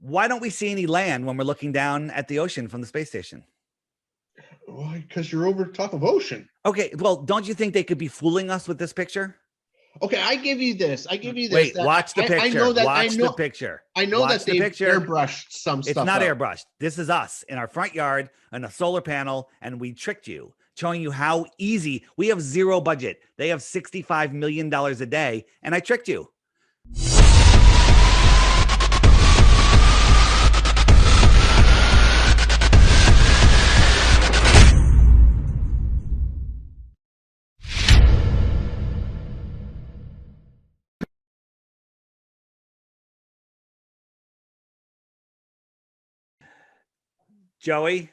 Why don't we see any land when we're looking down at the ocean from the space station? Why? Because you're over top of ocean. Okay, well, don't you think they could be fooling us with this picture? Okay, I give you this. Wait, watch the picture. I know that. Watch the picture. I know Watch that they've airbrushed some stuff. It's not airbrushed. This is us in our front yard on a solar panel, and we tricked you, showing you how easy. We have zero budget. They have $65 million a day, and I tricked you. Joey,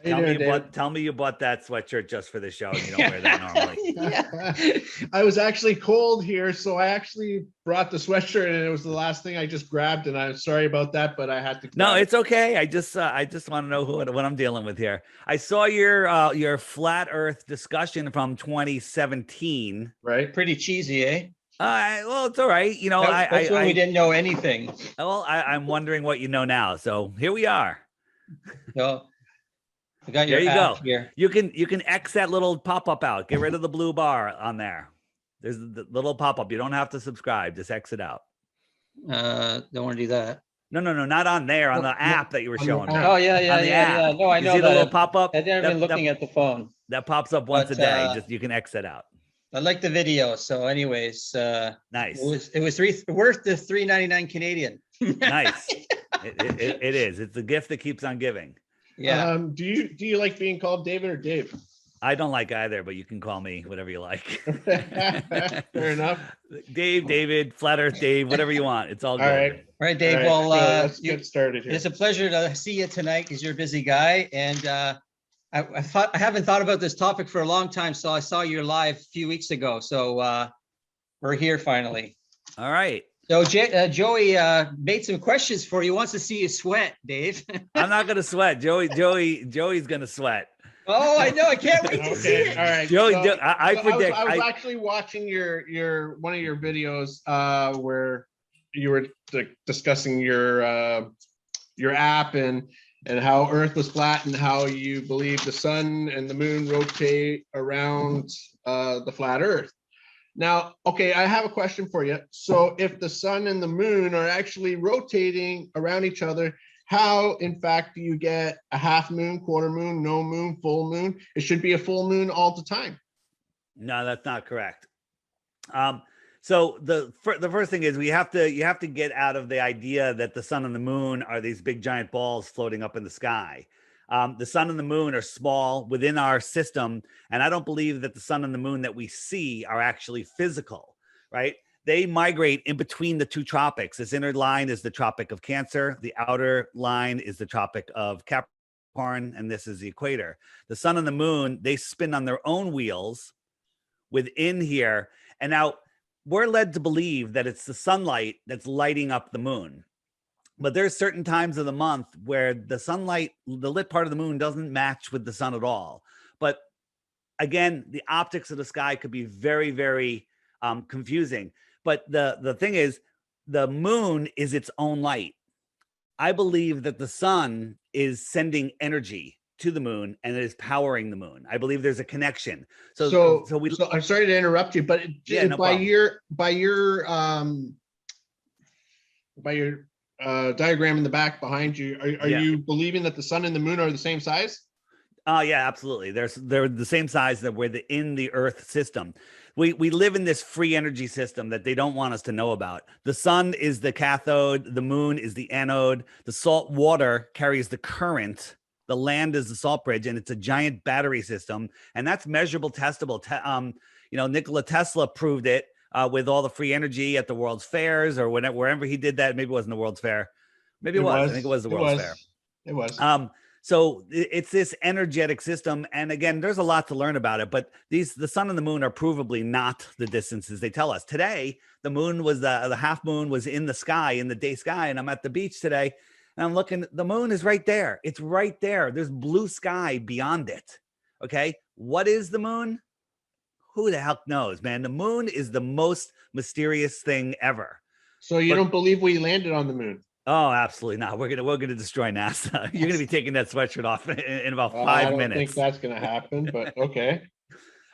tell me you bought that sweatshirt just for the show. And you don't wear that normally. Yeah. I was actually cold here, so I actually brought the sweatshirt, and it was the last thing I just grabbed. And I'm sorry about that, but I had to. No, it's okay. I just want to know what I'm dealing with here. I saw your flat Earth discussion from 2017. Right, pretty cheesy, eh? Well, it's all right. You know, that's when we didn't know anything. Well, I'm wondering what you know now. So here we are. So I got your there you go. Here. You can X that little pop-up out. Get rid of the blue bar on there. There's the little pop-up. You don't have to subscribe. Just X it out. Don't want to do that. No, not on there. On the app that you were showing me. Oh yeah. No, I know see that. The little pop-up. I've never been looking at the phone. That pops up once a day. Just you can X it out. I like the video. So, anyways, nice. It was worth the $3.99 Canadian. Nice. It is. It's the gift that keeps on giving. Yeah. Do you like being called David or Dave? I don't like either, but you can call me whatever you like. Fair enough. Dave, David, Flat Earth Dave, whatever you want. It's all good. All right, Dave. All right, well, let's get started here. It's a pleasure to see you tonight because you're a busy guy, and I haven't thought about this topic for a long time. So I saw you live a few weeks ago. So we're here finally. All right. So Joey made some questions for you. He wants to see you sweat, Dave. I'm not gonna sweat. Joey's gonna sweat. Oh, I know. I can't wait to see it. All right. Joey, I predict. I was actually watching your one of your videos where you were discussing your app and how Earth was flat and how you believe the sun and the moon rotate around the flat Earth. Now, okay, I have a question for you. So if the sun and the moon are actually rotating around each other, how, in fact, do you get a half moon, quarter moon, no moon, full moon? It should be a full moon all the time. No, that's not correct. So the first thing is you have to get out of the idea that the sun and the moon are these big giant balls floating up in the sky. The sun and the moon are small within our system, and I don't believe that the sun and the moon that we see are actually physical, right? They migrate in between the two tropics. This inner line is the Tropic of Cancer. The outer line is the Tropic of Capricorn, and this is the equator. The sun and the moon, they spin on their own wheels within here. And now we're led to believe that it's the sunlight that's lighting up the moon. But there's certain times of the month where the sunlight, the lit part of the moon doesn't match with the sun at all. But again, the optics of the sky could be very, very confusing. But the thing is, the moon is its own light. I believe that the sun is sending energy to the moon and it is powering the moon. I believe there's a connection. So I'm sorry to interrupt you, but by your diagram in the back behind you, are you believing that the sun and the moon are the same size? Yeah, absolutely. They're the same size that we're in the Earth system. We live in this free energy system that they don't want us to know about. The sun is the cathode, the moon is the anode, the salt water carries the current, the land is the salt bridge, and it's a giant battery system, and that's measurable, testable. Nikola Tesla proved it with all the free energy at the World's Fairs or wherever he did that. Maybe it wasn't the World's Fair. Maybe it was. I think it was the World's Fair. It was. So it's this energetic system. And again, there's a lot to learn about it, but the sun and the moon are provably not the distances they tell us. Today, the moon was the half moon was in the sky, in the day sky. And I'm at the beach today and I'm looking, the moon is right there. It's right there. There's blue sky beyond it. Okay. What is the moon? Who the heck knows, man? The moon is the most mysterious thing ever. So you don't believe we landed on the moon? Oh, absolutely not. We're gonna destroy NASA. You're gonna be taking that sweatshirt off in about I 5 don't minutes. think that's going to happen, but okay.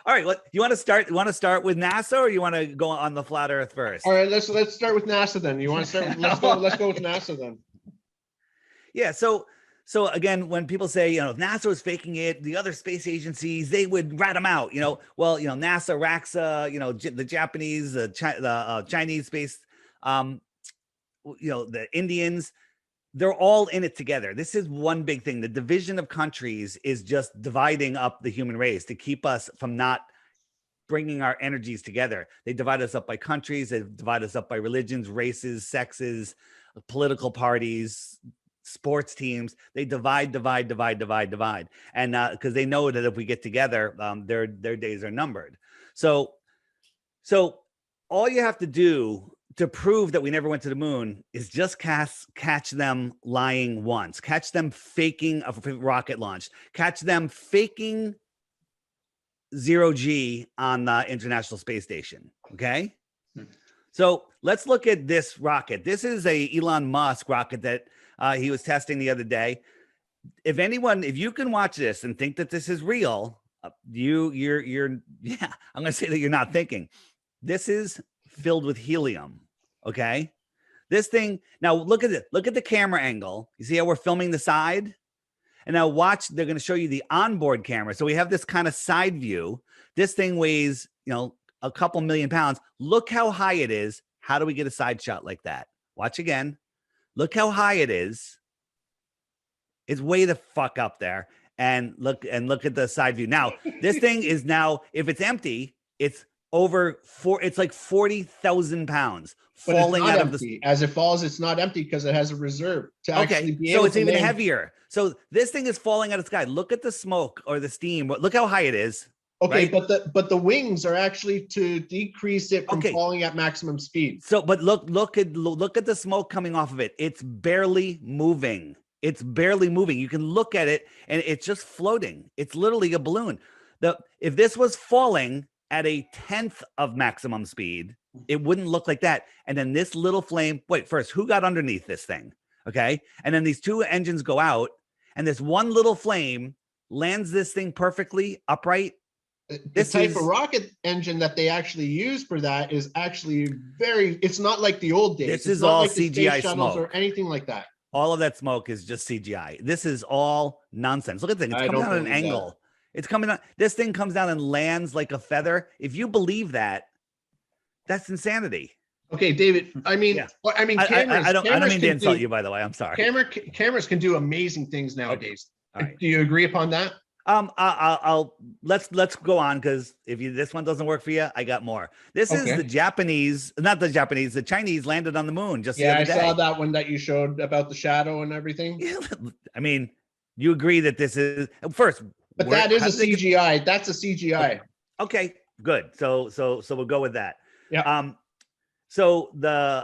All right, you want to start? You want to start with NASA, or you want to go on the flat Earth first? All right, let's start with NASA then. You want to start? Let's go with NASA then. Yeah. So again, when people say, you know, if NASA was faking it, the other space agencies, they would rat them out. You know, well, you know, NASA, RAXA, you know, the Japanese, the Chinese space, you know, the Indians, they're all in it together. This is one big thing. The division of countries is just dividing up the human race to keep us from not bringing our energies together. They divide us up by countries. They divide us up by religions, races, sexes, political parties, sports teams. They divide. And because they know that if we get together, their days are numbered. So all you have to do to prove that we never went to the moon is just catch them lying once, catch them faking a rocket launch, catch them faking 0G on the International Space Station. Okay. So let's look at this rocket. This is a Elon Musk rocket that he was testing the other day. If you can watch this and think that this is real, you're yeah, I'm going to say that you're not thinking. This is filled with helium. Okay. This thing, now look at it. Look at the camera angle. You see how we're filming the side? And now watch, they're going to show you the onboard camera. So we have this kind of side view. This thing weighs, you know, a couple million pounds. Look how high it is. How do we get a side shot like that? Watch again. Look how high it is. It's way the fuck up there. And look at the side view. Now, this thing is now, if it's empty, it's it's like 40,000 pounds falling out of the. As it falls, it's not empty because it has a reserve to actually be able so it's to even land. heavier. So this thing is falling out of the sky. Look at the smoke or the steam. Look how high it is. Okay, right? but the wings are actually to decrease it from falling at maximum speed. So, but look at the smoke coming off of it. It's barely moving. It's barely moving. You can look at it and it's just floating. It's literally a balloon. If this was falling at a 1/10 of maximum speed, it wouldn't look like that. And then this little flame, wait, first, who got underneath this thing? Okay. And then these two engines go out and this one little flame lands this thing perfectly upright. The type of rocket engine that they actually use for that is actually it's not like the old days. This is all like CGI smoke or anything like that. All of that smoke is just CGI. This is all nonsense. Look at the thing. It's coming down at an angle. It's coming down. This thing comes down and lands like a feather. If you believe that, that's insanity. Okay, David. I mean, yeah. Cameras, I don't mean to insult you, by the way. I'm sorry. Cameras can do amazing things nowadays. Okay. Right. Do you agree upon that? Let's go on, because if this one doesn't work for you, I got more. This is the the Chinese landed on the moon just the other day. I saw that one that you showed about the shadow and everything. I mean, you agree that this is first, but that is a CGI. That's a CGI. Okay, good. So we'll go with that. Yeah. So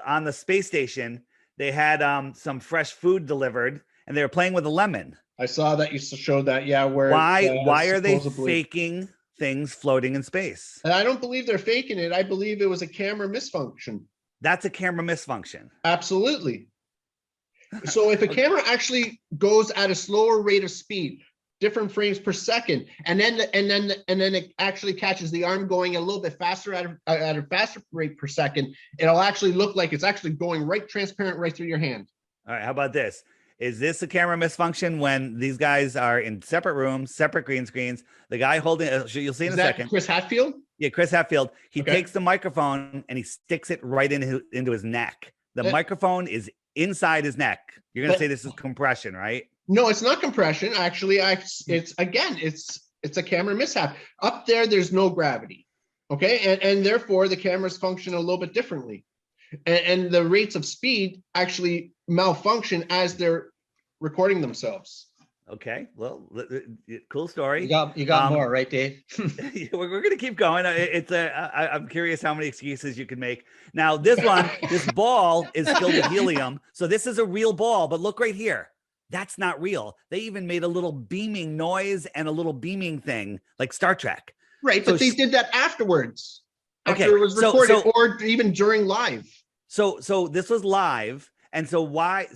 on the space station, they had some fresh food delivered, and they were playing with a lemon. I saw that you showed that. Yeah. Why are they faking things floating in space? And I don't believe they're faking it. I believe it was a camera misfunction. That's a camera misfunction. Absolutely. So if a camera actually goes at a slower rate of speed, different frames per second, and then it actually catches the arm going a little bit faster at a faster rate per second, it'll actually look like it's actually going transparent right through your hand. All right. How about this? Is this a camera misfunction when these guys are in separate rooms, separate green screens? The guy holding, you'll see in a second. Chris Hadfield? Yeah, Chris Hadfield. He takes the microphone and he sticks it right into his neck. The microphone is inside his neck. You're going to say this is compression, right? No, it's not compression. Actually, it's a camera mishap. Up there's no gravity. Okay. And therefore the cameras function a little bit differently. And the rates of speed actually malfunction as they're recording themselves. Okay, well, cool story. You got more, right, Dave? We're going to keep going. I'm curious how many excuses you can make. Now, this ball is filled with helium. So this is a real ball, but look right here. That's not real. They even made a little beaming noise and a little beaming thing like Star Trek. Right, but they did that afterwards. Okay, after it was recorded, or even during live. So this was live, And so why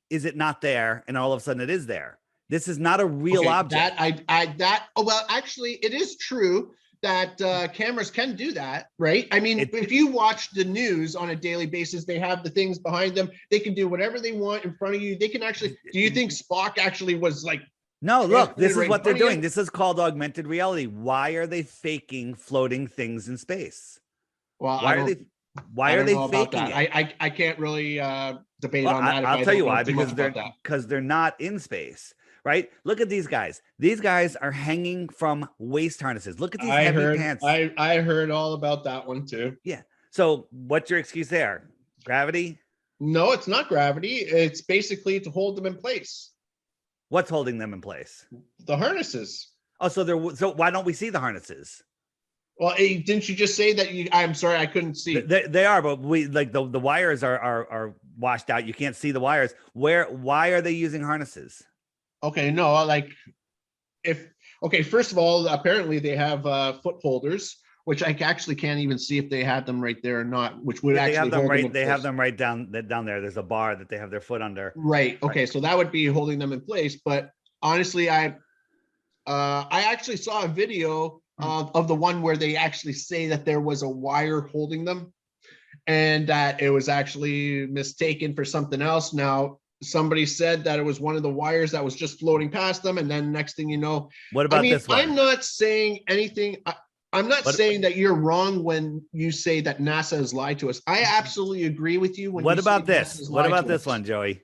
is it not there? And all of a sudden it is there. This is not a real object. Well, actually, it is true that cameras can do that, right? I mean, if you watch the news on a daily basis, they have the things behind them. They can do whatever they want in front of you. They can actually. Do you think Spock actually was like? No, look, this is what they're doing. This is called augmented reality. Why are they faking floating things in space? Well, why are they faking it? I can't really debate on that. I'll tell you why, because they're not in space. Right? Look at these guys. These guys are hanging from waist harnesses. Look at these heavy pants. I heard all about that one too. Yeah. So what's your excuse there? Gravity? No, it's not gravity. It's basically to hold them in place. What's holding them in place? The harnesses. Oh, so why don't we see the harnesses? Well, didn't you just say that I'm sorry, I couldn't see. They are, but we like the wires are washed out. You can't see the wires. Why are they using harnesses? Okay, no, like first of all, apparently they have foot holders, which I actually can't even see if they had them right there or not, which would actually have them right. They have them right down there. There's a bar that they have their foot under. Right. Okay, so that would be holding them in place. But honestly, I actually saw a video of the one where they actually say that there was a wire holding them, and that it was actually mistaken for something else. Now, somebody said that it was one of the wires that was just floating past them, and then next thing you know, what about this one? I'm not saying anything. I'm not saying that you're wrong when you say that NASA has lied to us. I absolutely agree with you. What about this? What about this one, Joey?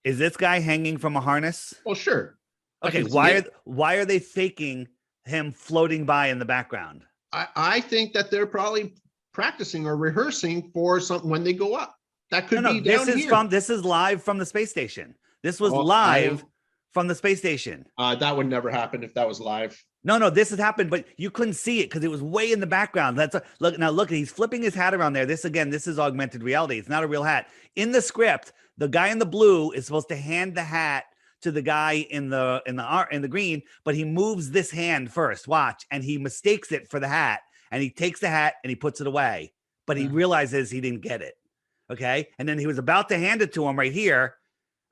Is this guy hanging from a harness? Well, sure. Okay, why are they faking him floating by in the background? I think that they're probably practicing or rehearsing for something when they go up. That could be down here. This is live from the space station. This was live from the space station. That would never happen if that was live. No, this has happened, but you couldn't see it because it was way in the background. Look, he's flipping his hat around there. This is augmented reality. It's not a real hat. In the script, the guy in the blue is supposed to hand the hat to the guy in the green, but he moves this hand first. Watch, and he mistakes it for the hat, and he takes the hat and he puts it away, but he realizes he didn't get it. Okay. And then he was about to hand it to him right here.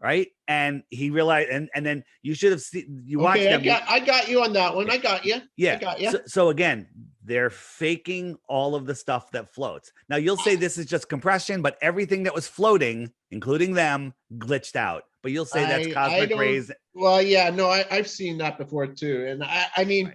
Right. And he realized, and then you should have seen, watched them. I got you on that one. I got you. Yeah. I got you. So again, they're faking all of the stuff that floats. Now you'll say this is just compression, but everything that was floating, including them, glitched out. But you'll say that's cosmic rays. Well, yeah, no, I've seen that before too. And I mean,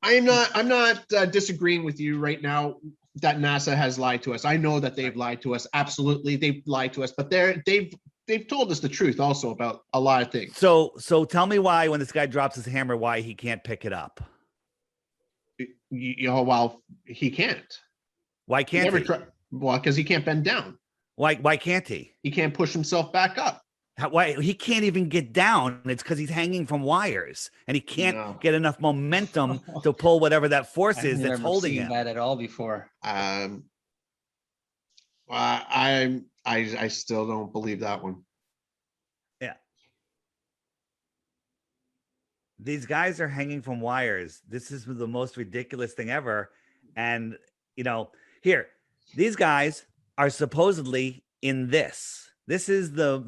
right. I'm not disagreeing with you right now that NASA has lied to us. I know that they've lied to us. Absolutely, they've lied to us. But they've told us the truth also about a lot of things. So tell me why, when this guy drops his hammer, why he can't pick it up? Well, he can't. Why can't he? Well, because he can't bend down. Why can't he? He can't push himself back up. Why he can't even get down? It's because he's hanging from wires and he can't get enough momentum to pull whatever that force is that's holding him. I've never seen that at all before. I still don't believe that one. Yeah. These guys are hanging from wires. This is the most ridiculous thing ever. And here, these guys are supposedly in this. This is the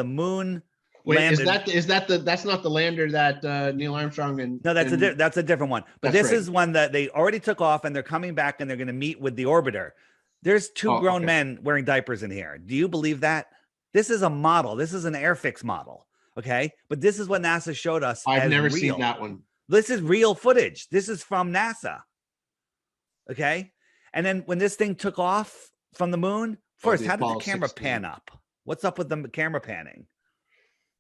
moon. Wait, landed. that's not the lander that Neil Armstrong and no, that's a different one. But this is one that they already took off and they're coming back and they're going to meet with the orbiter. There's two grown men wearing diapers in here. Do you believe that? This is a model. This is an Airfix model. Okay, but this is what NASA showed us. I've never seen that one. This is real footage. This is from NASA. Okay, and then when this thing took off from the moon. First, how did the camera pan up? What's up with the camera panning?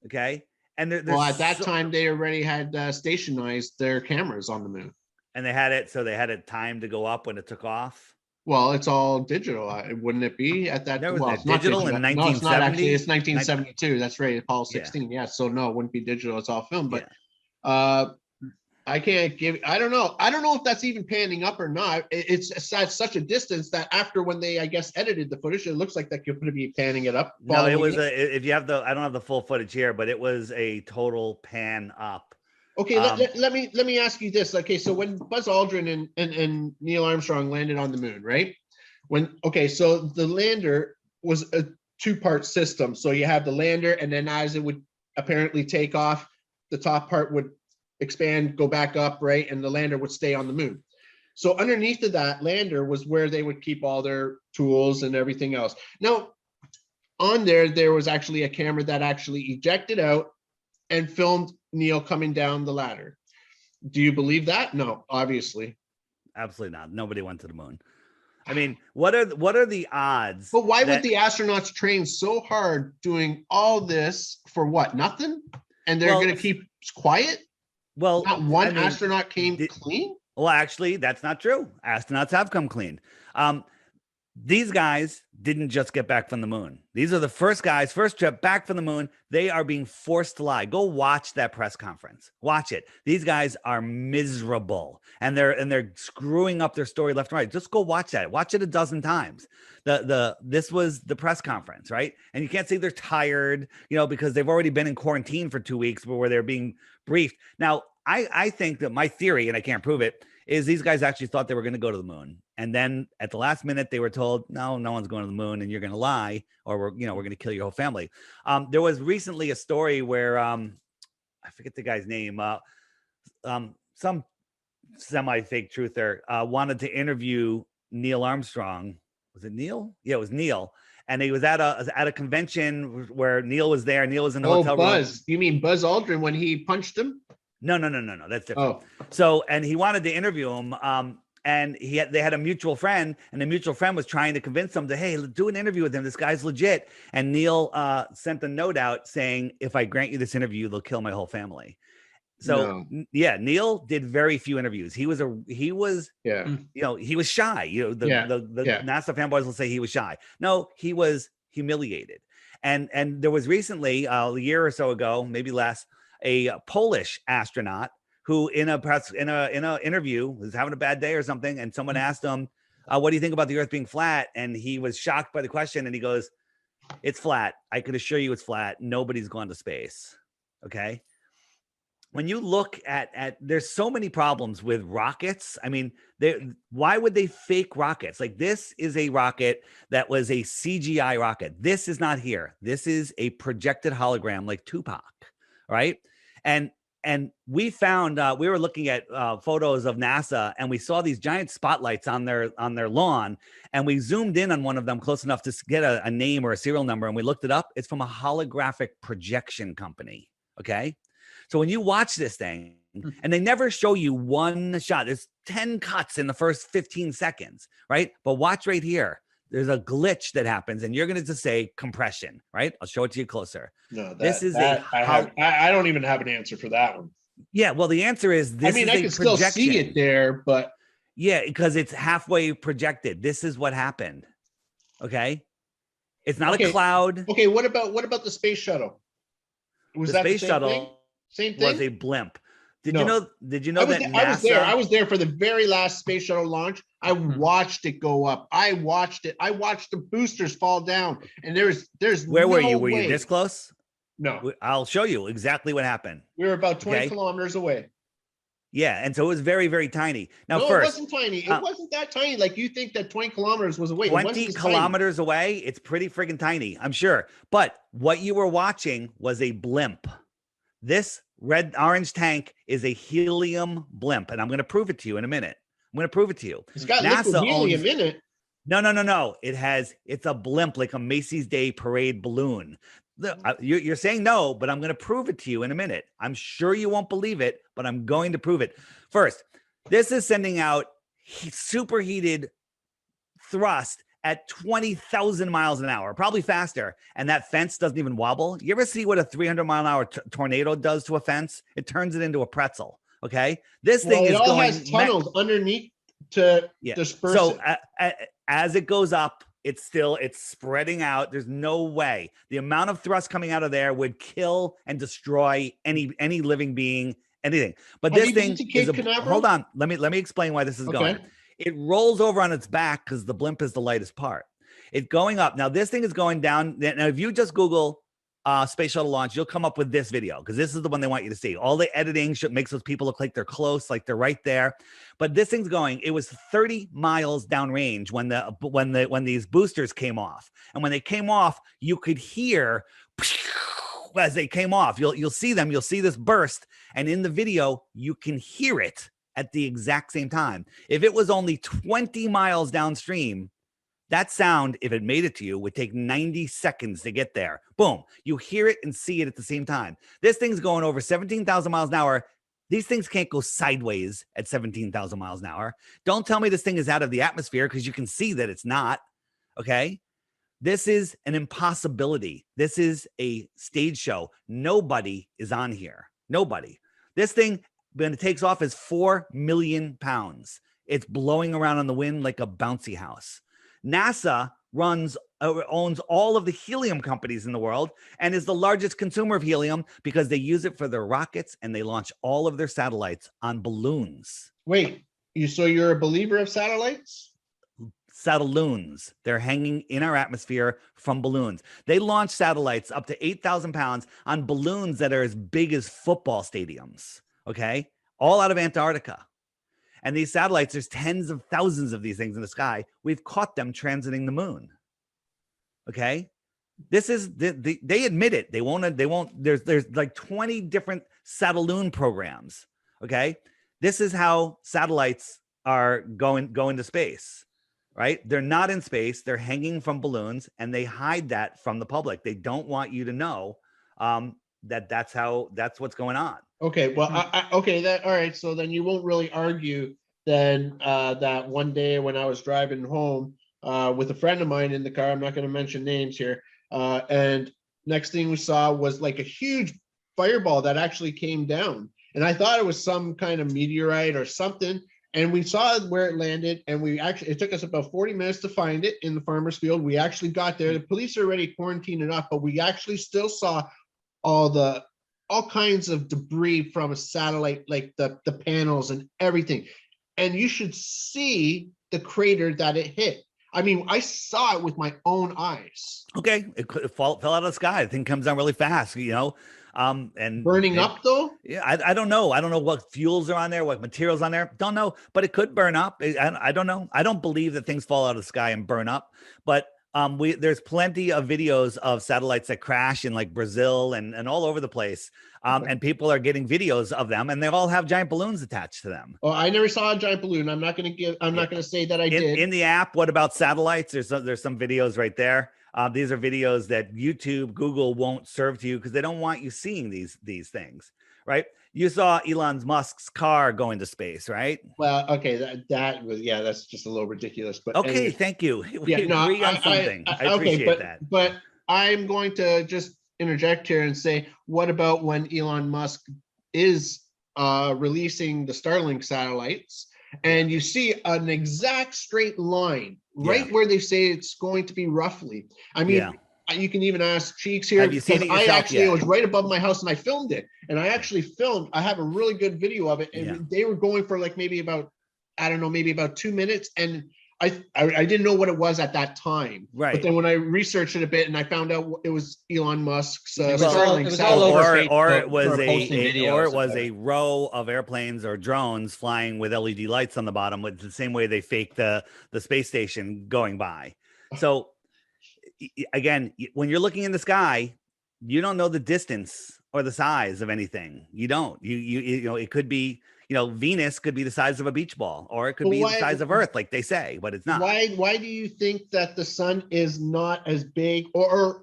Okay. And at that time, they already had stationized their cameras on the moon. And they had it timed to go up when it took off? Well, it's all digital. Wouldn't it be at that? There was digital in 1970? No, it's not actually. It's 1972. That's right. Apollo 16. Yeah. So no, it wouldn't be digital. It's all film. But I can't give. I don't know if that's even panning up or not. It's at such a distance that after when they, I guess, edited the footage, it looks like that could be panning it up. No, it was if you have I don't have the full footage here, but it was a total pan up. Okay, let me ask you this. Okay, so when Buzz Aldrin and Neil Armstrong landed on the moon, right? So the lander was a two-part system. So you have the lander, and then as it would apparently take off, the top part would expand, go back up, right? And the lander would stay on the moon. So underneath of that lander was where they would keep all their tools and everything else. Now, on there was actually a camera that actually ejected out and filmed Neil coming down the ladder. Do you believe that? No, obviously. Absolutely not. Nobody went to the moon. I mean, what are the odds? But why would the astronauts train so hard doing all this for what? Nothing? And they're going to keep quiet? Well, not one astronaut came clean? Well, actually, that's not true. Astronauts have come clean. These guys didn't just get back from the moon. These are the first guys, first trip back from the moon. They are being forced to lie. Go watch that press conference. Watch it. These guys are miserable, and they're screwing up their story left and right. Just go watch that. Watch it a dozen times. This was the press conference, right? And you can't say they're tired, because they've already been in quarantine for 2 weeks where they're being briefed. Now, I think that my theory, and I can't prove it, is these guys actually thought they were going to go to the moon. And then at the last minute, they were told, no one's going to the moon, and you're going to lie, or we're going to kill your whole family. There was recently a story where I forget the guy's name. Some semi-fake truther wanted to interview Neil Armstrong. Was it Neil? Yeah, it was Neil. And he was at a convention where Neil was there. Neil was in the hotel room. Buzz. You mean Buzz Aldrin when he punched him? No. That's different. Oh. So, and he wanted to interview him. And they had a mutual friend, and the mutual friend was trying to convince him to, hey, do an interview with him. This guy's legit. And Neil sent a note out saying, if I grant you this interview, they'll kill my whole family. So yeah, Neil did very few interviews. He was shy. The NASA fanboys will say he was shy. No, he was humiliated. And there was recently a year or so ago, maybe less, a Polish astronaut who in a interview was having a bad day or something, and someone asked him, what do you think about the Earth being flat? And he was shocked by the question, and he goes, it's flat. I could assure you it's flat. Nobody's gone to space. Okay. When you look at there's so many problems with rockets. I mean, why would they fake rockets? Like, this is a rocket that was a CGI rocket. This is not here. This is a projected hologram like Tupac, right? And we found we were looking at photos of NASA, and we saw these giant spotlights on their lawn, and we zoomed in on one of them close enough to get a name or a serial number, and we looked it up. It's from a holographic projection company. Okay, so when you watch this thing, and they never show you one shot, there's 10 cuts in the first 15 seconds, right? But watch right here. There's a glitch that happens, and you're going to just say compression, right? I'll show it to you closer. No, I don't even have an answer for that one. Yeah, well, the answer is this. I mean, I can still see it there, but yeah, because it's halfway projected. This is what happened. Okay, it's not a cloud. Okay, what about the space shuttle? Was that the space shuttle? Same thing. Was a blimp. Did you know that NASA... I was there for the very last space shuttle launch. I watched it go up. I watched it. I watched the boosters fall down. And there's Where were you? Were you this close? No. I'll show you exactly what happened. We were about 20 kilometers away. Yeah, and so it was very, very tiny. Now, no, it wasn't tiny. It wasn't that tiny. Like, you think that 20 kilometers was away. 20 kilometers away? It's pretty friggin' tiny, I'm sure. But what you were watching was a blimp. This orange tank is a helium blimp, and I'm going to prove it to you in a minute. I'm going to prove it to you. It's got liquid helium in it. No. It's a blimp, like a Macy's Day Parade balloon. You're saying no, but I'm going to prove it to you in a minute. I'm sure you won't believe it, but I'm going to prove it. First, this is sending out superheated thrust at 20,000 miles an hour, probably faster. And that fence doesn't even wobble. You ever see what a 300-mile-an-hour tornado does to a fence? It turns it into a pretzel. Okay. This thing is going... has tunnels underneath to disperse it. As it goes up, it's spreading out. There's no way. The amount of thrust coming out of there would kill and destroy any living being, anything. But this thing is hold on. Let me explain why this is going. It rolls over on its back because the blimp is the lightest part. It's going up. Now, this thing is going down. Now, if you just Google space shuttle launch, you'll come up with this video because this is the one they want you to see. All the editing makes those people look like they're close, like they're right there. But this thing's going. It was 30 miles downrange when these boosters came off, and when they came off, you could hear as they came off. You'll see them. You'll see this burst, and in the video, you can hear it at the exact same time. If it was only 20 miles downstream, that sound, if it made it to you, would take 90 seconds to get there. Boom. You hear it and see it at the same time. This thing's going over 17,000 miles an hour. These things can't go sideways at 17,000 miles an hour. Don't tell me this thing is out of the atmosphere because you can see that it's not. Okay. This is an impossibility. This is a stage show. Nobody is on here. Nobody. This thing, when it takes off, is 4 million pounds. It's blowing around on the wind like a bouncy house. NASA owns all of the helium companies in the world and is the largest consumer of helium because they use it for their rockets and they launch all of their satellites on balloons. Wait, so you're a believer of satellites? Satelloons. They're hanging in our atmosphere from balloons. They launch satellites up to 8,000 pounds on balloons that are as big as football stadiums. Okay. All out of Antarctica. And these satellites, there's tens of thousands of these things in the sky. We've caught them transiting the moon. Okay. This is they admit it. They won't, there's like 20 different satelloon programs. Okay. This is how satellites are going to space, right? They're not in space. They're hanging from balloons and they hide that from the public. They don't want you to know that's what's going on. Okay, well, all right. So then you won't really argue then that one day when I was driving home with a friend of mine in the car, I'm not going to mention names here, and next thing we saw was like a huge fireball that actually came down, and I thought it was some kind of meteorite or something, and we saw where it landed, and it took us about 40 minutes to find it in the farmer's field. We actually got there. The police are already quarantined it off, but we actually still saw all kinds of debris from a satellite, like the panels and everything. And you should see the crater that it hit. I mean, I saw it with my own eyes. Okay. It fell out of the sky. The thing comes down really fast, and burning up though. Yeah. I don't know. I don't know what fuels are on there, what materials on there. Don't know, but it could burn up. I don't know. I don't believe that things fall out of the sky and burn up, but there's plenty of videos of satellites that crash in like Brazil and all over the place. And people are getting videos of them and they all have giant balloons attached to them. Oh, I never saw a giant balloon. I'm not going to say that I did. In the app, what about satellites? There's some videos right there. These are videos that YouTube, Google won't serve to you because they don't want you seeing these things, right? You saw Elon Musk's car going to space, right? Well, okay, that was, yeah, that's just a little ridiculous. But okay, anyway. Thank you. We agree on something. I appreciate that. But I'm going to just interject here and say, what about when Elon Musk is releasing the Starlink satellites, and you see an exact straight line right where they say it's going to be roughly? I mean. You can even ask Cheeks here. Have you seen it yourself? It was right above my house and I filmed it. And I actually I have a really good video of it. And they were going for like maybe about 2 minutes. And I didn't know what it was at that time. Right. But then when I researched it a bit and I found out it was Elon Musk's Starlink satellite. Or it was a row of airplanes or drones flying with LED lights on the bottom, with the same way they fake the space station going by. So again, when you're looking in the sky, you don't know the distance or the size of anything. You don't. You know, it could be, Venus could be the size of a beach ball, or it could be the size of Earth, like they say, but it's not. Why do you think that the sun is not as big or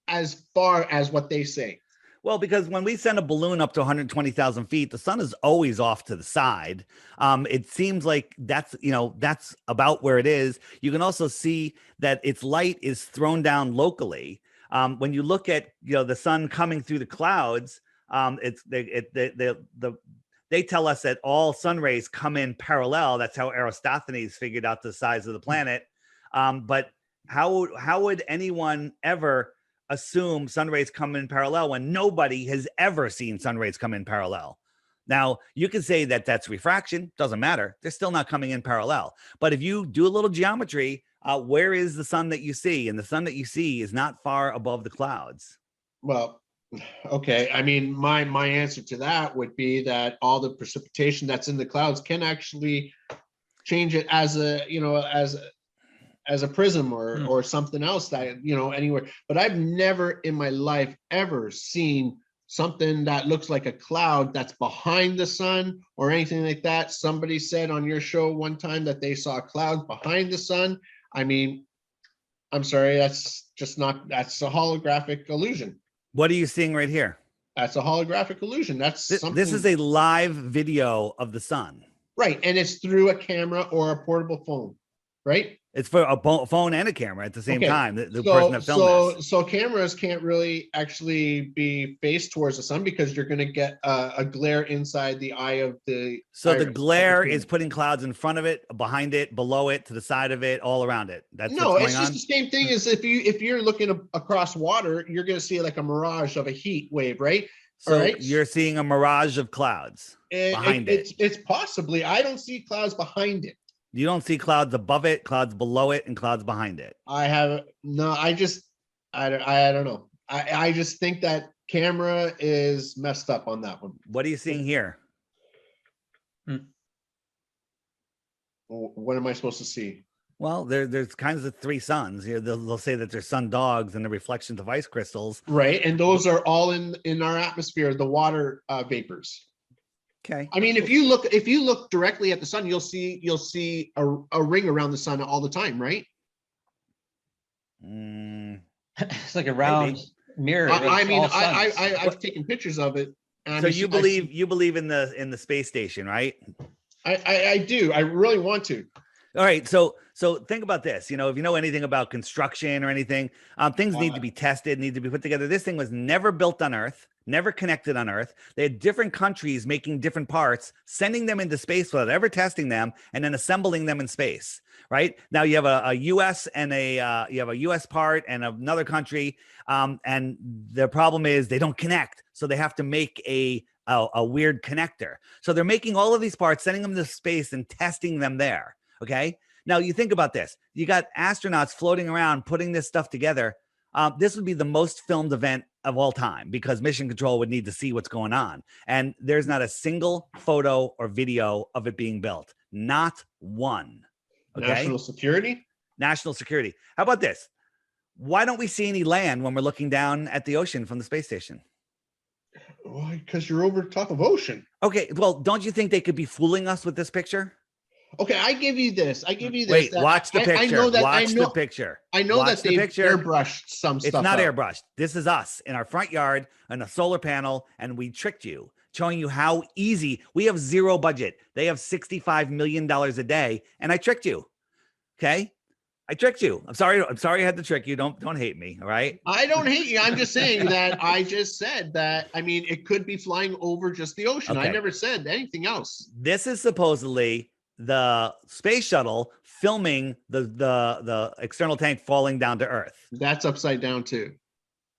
as far as what they say? Well, because when we send a balloon up to 120,000 feet, the sun is always off to the side. It seems like that's about where it is. You can also see that its light is thrown down locally. When you look at, the sun coming through the clouds, they tell us that all sun rays come in parallel. That's how Eratosthenes figured out the size of the planet. But how would anyone ever assume sun rays come in parallel when nobody has ever seen sun rays come in parallel? Now, you can say that that's refraction. Doesn't matter. They're still not coming in parallel. But if you do a little geometry, where is the sun that you see? And the sun that you see is not far above the clouds. Well, okay. I mean, my answer to that would be that all the precipitation that's in the clouds can actually change it as a, you know, as a prism or something else that, you know, anywhere. But I've never in my life ever seen something that looks like a cloud that's behind the sun or anything like that. Somebody said on your show one time that they saw a cloud behind the sun. I mean, I'm sorry, that's just not, that's a holographic illusion. What are you seeing right here? That's a holographic illusion. That's something. This is a live video of the sun. Right. And it's through a camera or a portable phone, right? It's for a phone and a camera at the same time. The so, person that filmed this. So cameras can't really actually be faced towards the sun because you're going to get a glare inside the eye of the. So the glare is putting clouds in front of it, behind it, below it, to the side of it, all around it. That's no, what's it's going just on? the same thing as if you're looking across water, you're going to see like a mirage of a heat wave, right? So right? You're seeing a mirage of clouds behind it. It's possibly. I don't see clouds behind it. You don't see clouds above it, clouds below it, and clouds behind it. I don't know. I just think that camera is messed up on that one. What are you seeing here? What am I supposed to see? Well, there's kinds of three suns. You know, they'll say that there's sun dogs and the reflections of ice crystals. Right, and those are all in our atmosphere, the water vapors. Okay. I mean, if you look directly at the sun, you'll see a ring around the sun all the time, right? It's like a round mirror. I mean, I've taken pictures of it. So you believe in the space station, right? I do. I really want to. All right. So think about this. You know, if you know anything about construction or anything, things need to be tested, need to be put together. This thing was never built on Earth, never connected on Earth. They had different countries making different parts, sending them into space without ever testing them, and then assembling them in space. Right now, you have a U.S. and you have a U.S. part and another country, and the problem is they don't connect, so they have to make a weird connector. So they're making all of these parts, sending them to space, and testing them there. Okay. Now you think about this. You got astronauts floating around, putting this stuff together. This would be the most filmed event of all time because Mission Control would need to see what's going on. And there's not a single photo or video of it being built. Not one. Okay. National security? National security. How about this? Why don't we see any land when we're looking down at the ocean from the space station? Why? Because you're over top of ocean. Okay. Well, don't you think they could be fooling us with this picture? Okay, I give you this. Wait, watch the picture. I know that. Watch the picture. I know watch that they've airbrushed some stuff. It's not airbrushed. This is us in our front yard on a solar panel, and we tricked you, showing you how easy. We have zero budget. They have $65 million a day, and I tricked you. Okay, I tricked you. I'm sorry. I had to trick you. Don't hate me. All right. I don't hate you. I'm just saying that I just said that. I mean, it could be flying over just the ocean. Okay. I never said anything else. This is supposedly the space shuttle filming the external tank falling down to Earth. That's upside down too.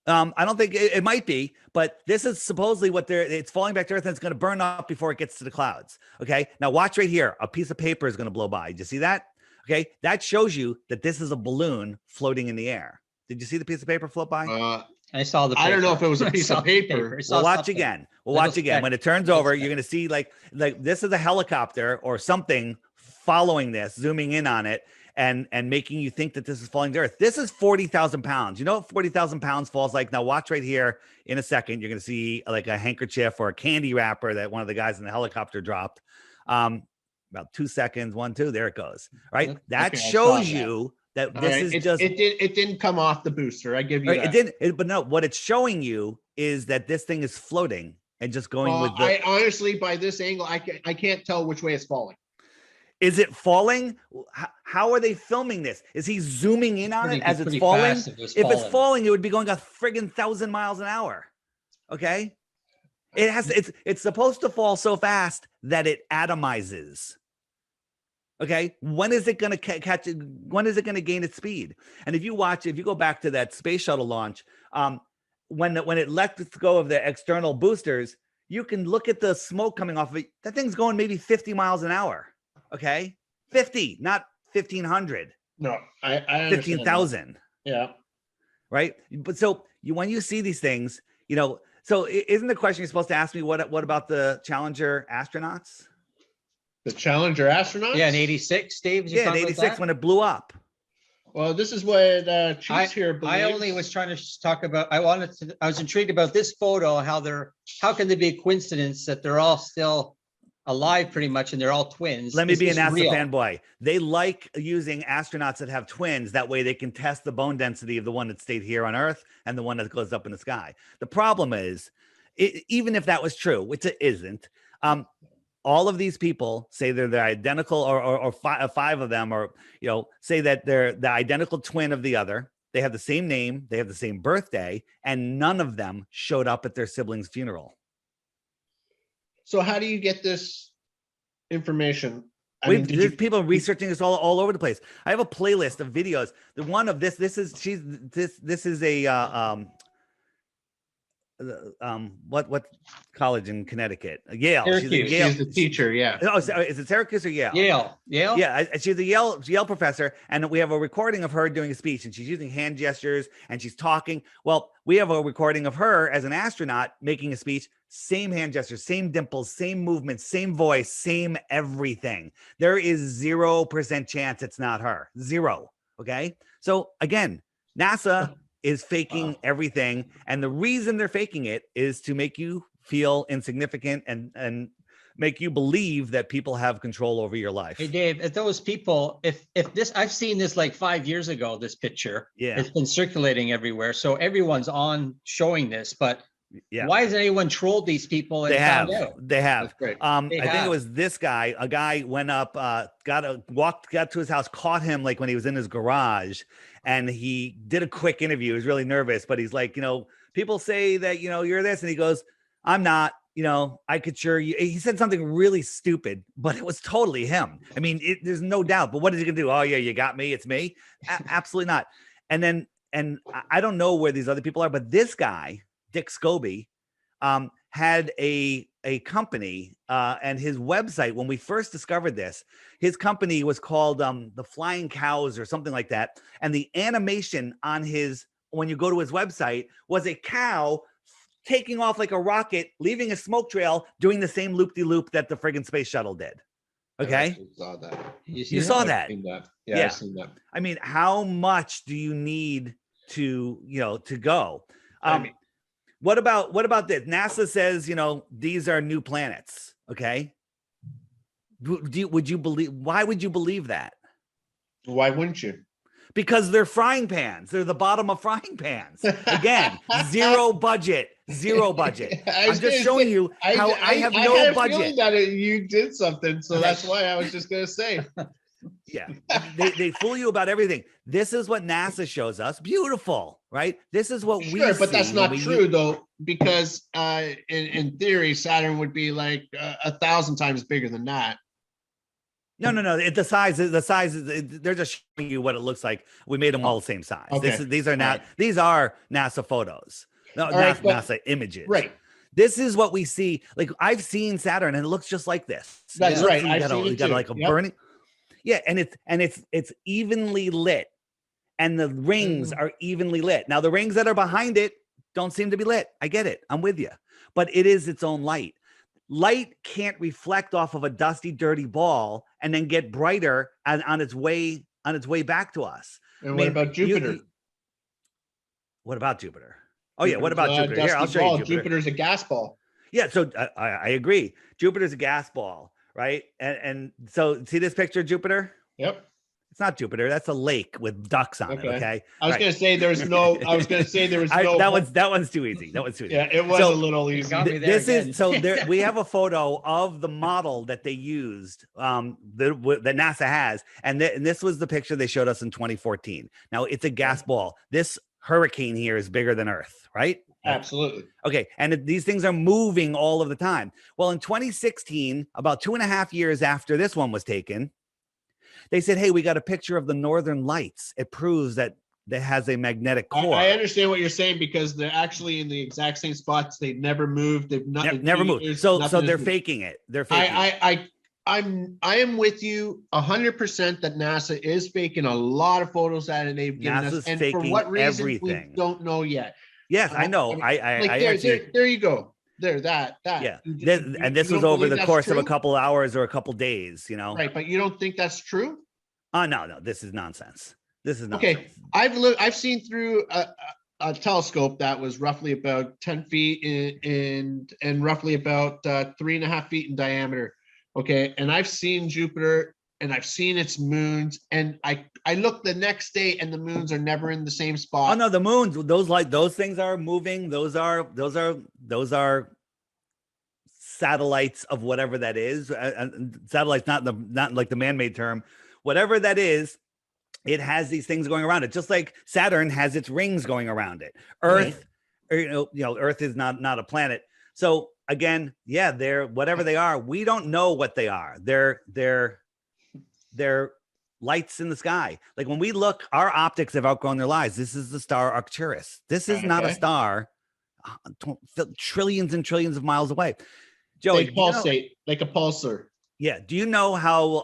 I don't think it might be, but this is supposedly what it's falling back to Earth and it's going to burn up before it gets to the clouds. Okay. Now watch right here. A piece of paper is going to blow by. Did you see that? Okay. That shows you that this is a balloon floating in the air. Did you see the piece of paper float by? I saw the paper. I don't know if it was a piece of paper. We'll watch again. We'll watch again. When it turns over, you're going to see like this is a helicopter or something following this, zooming in on it and making you think that this is falling to Earth. This is 40,000 pounds. You know what 40,000 pounds falls like? Now watch right here in a second. You're going to see like a handkerchief or a candy wrapper that one of the guys in the helicopter dropped. About 2 seconds, 1, 2, there it goes. Right. That shows you that this is just it didn't come off the booster. I give you that. It didn't, but no, what it's showing you is that this thing is floating and just going with I honestly, by this angle, I can't tell which way it's falling. Is it falling? How are they filming this? Is he zooming in on it as it's falling? If it's falling, it would be going a friggin' 1,000 miles an hour. Okay. It's supposed to fall so fast that it atomizes. Okay. When is it going to catch it? When is it going to gain its speed? And if you go back to that space shuttle launch, when it let go of the external boosters, you can look at the smoke coming off of it. That thing's going maybe 50 miles an hour. Okay. 50, not 1,500. No, I 15,000. Yeah. right? But so when you see these things, you know, so isn't the question you're supposed to ask me what about the Challenger astronauts? The Challenger astronauts? Yeah, in 86, Steve. Yeah, in 86 when it blew up. Well, this is what Chiefs here believes. I only was trying to talk about, I was intrigued about this photo, how can there be a coincidence that they're all still alive pretty much and they're all twins? Let me Is be a this NASA real? fanboy. They like using astronauts that have twins. That way they can test the bone density of the one that stayed here on Earth and the one that goes up in the sky. The problem is, even if that was true, which it isn't, all of these people say they're identical, or five of them, or say that they're the identical twin of the other. They have the same name, they have the same birthday, and none of them showed up at their sibling's funeral. So how do you get this information? There's people researching this all over the place. I have a playlist of videos. The one of this is a what college in Connecticut? Yale. Syracuse. She's the teacher. Yeah. Oh, is it Syracuse or Yale? Yale. Yeah, she's a Yale professor, and we have a recording of her doing a speech, and she's using hand gestures and she's talking. Well, we have a recording of her as an astronaut making a speech. Same hand gestures, same dimples, same movements, same voice, same everything. There is 0% chance it's not her. Zero. Okay. So again, NASA is faking everything. And the reason they're faking it is to make you feel insignificant and make you believe that people have control over your life. Hey, Dave, if those people, if this, I've seen this like 5 years ago, this picture. Yeah. It's been circulating everywhere. So everyone's on showing this, but yeah. Why hasn't anyone trolled these people? And They have. That's great. I think it was this guy. A guy went up, got to his house, caught him like when he was in his garage, and he did a quick interview. He was really nervous, but he's like, people say that you're this, and he goes, I'm not. I could sure you. He said something really stupid, but it was totally him. I mean, there's no doubt. But what is he gonna do? Oh yeah, you got me. It's me. Absolutely not. And I don't know where these other people are, but this guy, Dick Scobie, had a company, and his website, when we first discovered this, his company was called the Flying Cows or something like that. And the animation on when you go to his website, was a cow taking off like a rocket, leaving a smoke trail, doing the same loop-de-loop that the friggin' space shuttle did. Okay. I saw that. You saw that. Yeah, I've seen that. I mean, how much do you need to go? What about this? NASA says, these are new planets. Okay. Would you believe? Why would you believe that? Why wouldn't you? Because they're frying pans. They're the bottom of frying pans. Again, zero budget. I'm just showing you how I have no budget. That you did something, so that's why I was just going to say. Yeah, they fool you about everything. This is what NASA shows us. Beautiful, right? This is what we see. But that's not true though, because in theory, Saturn would be like 1,000 times bigger than that. No. The size is they're just showing you what it looks like. We made them all the same size. Okay. These are NASA photos. No, NASA images. Right. This is what we see. Like, I've seen Saturn and it looks just like this. That's right. You got like a burning. Yeah, and it's evenly lit, and the rings are evenly lit. Now the rings that are behind it don't seem to be lit. I get it. I'm with you. But it is its own light. Light can't reflect off of a dusty, dirty ball and then get brighter on its way back to us. And what about Jupiter? What about Jupiter? Oh yeah, what about Jupiter? Here, I'll show you Jupiter. Jupiter's a gas ball. Yeah, so I agree. Jupiter's a gas ball, right? And so see this picture of Jupiter? Yep. It's not Jupiter. That's a lake with ducks on it. Okay. I was going to say there was no. That one's too easy. Yeah, it was a little easy. We have a photo of the model that they used, that NASA has, and this was the picture they showed us in 2014. Now it's a gas ball. This hurricane here is bigger than Earth, right? Absolutely. Okay. And these things are moving all of the time. Well, in 2016, about 2.5 years after this one was taken, they said, hey, we got a picture of the Northern Lights. It proves that it has a magnetic core. I understand what you're saying, because they're actually in the exact same spots. They never moved. They've not never moved. So they're faking it. They're faking it. I am with you 100% that NASA is faking a lot of photos that they've given us, NASA's and for faking what reason everything. we don't know yet. Yes, I know. Like I there, actually, there you go. There, that. yeah. And You this was don't over believe the that's course of a true? couple hours or a couple days, you know? Right, but you don't think that's true? Oh, no, this is nonsense. This is nonsense. Okay, I've seen through a telescope that was roughly about 10 feet and roughly about 3.5 feet in diameter. Okay, and I've seen Jupiter and I've seen its moons, and I look the next day and the moons are never in the same spot. Oh no, the moons, those things are moving. Those are satellites of whatever that is. Satellites, not like the man-made term. Whatever that is, it has these things going around it, just like Saturn has its rings going around it. Earth, or, you know, Earth is not a planet. So again, yeah, they're whatever they are. We don't know what they are. They're lights in the sky. Like when we look, our optics have outgrown their lives. This is the star Arcturus. This is not a star trillions and trillions of miles away. Joey, they pulsate like a pulsar. Yeah. Do you know how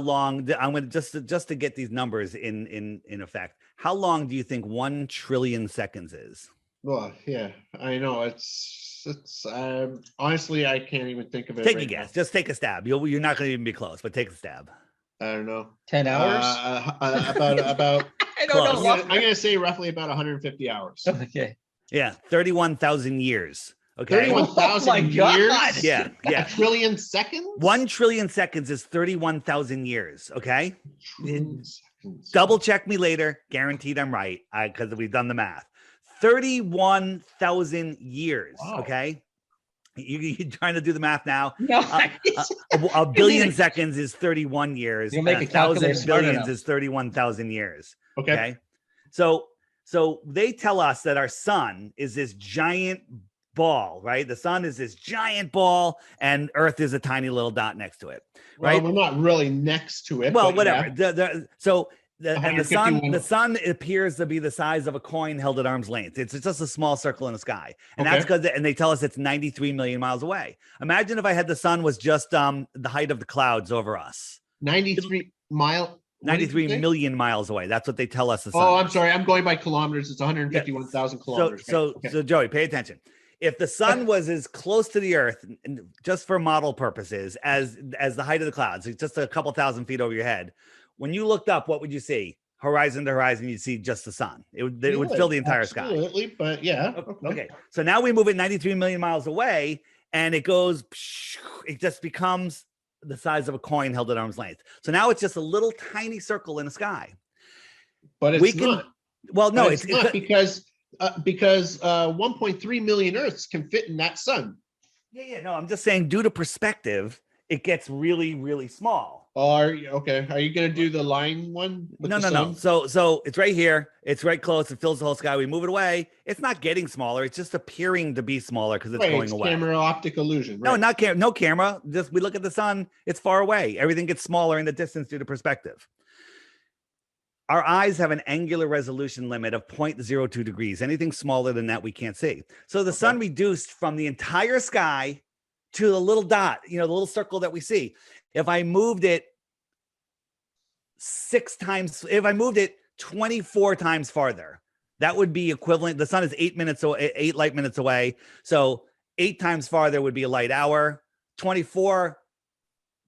long? I'm going to just to get these numbers in effect. How long do you think 1 trillion seconds is? Well, yeah, I know it's honestly I can't even think of it. Take a guess. Just take a stab. You're not going to even be close, but take a stab. I don't know. 10 hours? About I don't know. I'm gonna say roughly about 150 hours. Okay. Yeah, 31,000 years. Okay. 31,000 Oh my God. years? Yeah. A trillion seconds? 1 trillion seconds is 31,000 years. Okay. Trillion seconds. Double check me later. Guaranteed I'm right because we've done the math. 31,000 years. Wow. Okay. You're trying to do the math now. No, A billion seconds is 31 years. You'll make and a calculator 1,000 smart billions enough. is 31,000 years. Okay. So they tell us that our sun is this giant ball, right? The sun is this giant ball and Earth is a tiny little dot next to it, right? Well, we're not really next to it. Well, but whatever. yeah. The sun appears to be the size of a coin held at arm's length. It's just a small circle in the sky. And that's because, and they tell us it's 93 million miles away. Imagine if I had the sun was just the height of the clouds over us. 93 million miles away. That's what they tell us. Oh, I'm sorry. I'm going by kilometers. It's 151,000 kilometers. So Joey, pay attention. If the sun was as close to the Earth, and just for model purposes, as the height of the clouds, it's just a couple thousand feet over your head. When you looked up, what would you see? Horizon to horizon, you'd see just the sun. It would fill the entire sky. Absolutely, but yeah. Okay. So now we move it 93 million miles away, and it goes. It just becomes the size of a coin held at arm's length. So now it's just a little tiny circle in the sky. But it's not. Well, no, it's not because 1.3 million Earths can fit in that sun. Yeah. No, I'm just saying, due to perspective, it gets really, really small. Are you going to do the line one? No. So it's right here. It's right close. It fills the whole sky. We move it away. It's not getting smaller. It's just appearing to be smaller because it's going away. Camera optic illusion. Right? No camera. Just we look at the sun. It's far away. Everything gets smaller in the distance due to perspective. Our eyes have an angular resolution limit of 0.02 degrees. Anything smaller than that, we can't see. So the sun reduced from the entire sky to the little dot, the little circle that we see. If I moved it 24 times farther, that would be equivalent. The sun is 8 light minutes away. So 8 times farther would be a light hour. 24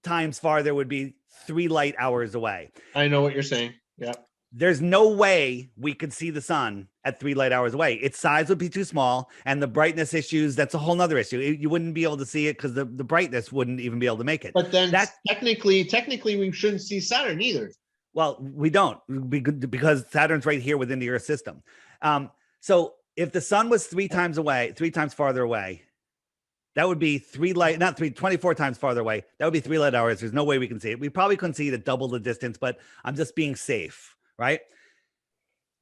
times farther would be 3 light hours away. I know what you're saying. Yeah. There's no way we could see the sun at 3 light hours away. Its size would be too small, and the brightness issues, that's a whole nother issue. You wouldn't be able to see it because the brightness wouldn't even be able to make it. But then technically we shouldn't see Saturn either. Well, we don't, because Saturn's right here within the Earth system. So if the sun was 3 times farther away, that would be 24 times farther away. That would be 3 light hours. There's no way we can see it. We probably couldn't see it at double the distance, but I'm just being safe, right?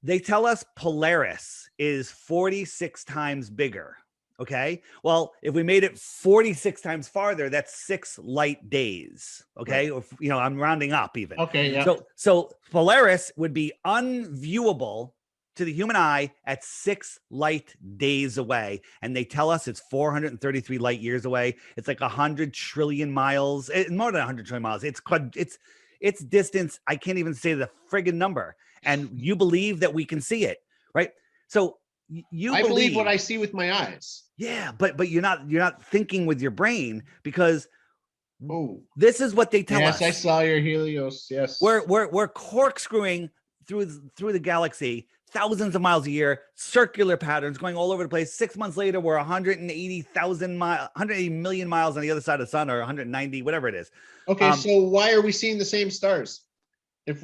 They tell us Polaris is 46 times bigger. Okay. Well, if we made it 46 times farther, that's 6 light days. Okay. Right. Or, I'm rounding up even. Okay. Yeah. So Polaris would be unviewable to the human eye at 6 light days away. And they tell us it's 433 light years away. It's like 100 trillion miles, more than 100 trillion miles. It's distance. I can't even say the friggin' number. And you believe that we can see it, right? So I believe what I see with my eyes. Yeah, but you're not thinking with your brain, because this is what they tell us. Yes, I saw your Helios. Yes. We're corkscrewing through the galaxy thousands of miles a year, circular patterns going all over the place. 6 months later, we're 180 million miles on the other side of the sun, or 190, whatever it is. Okay, so why are we seeing the same stars?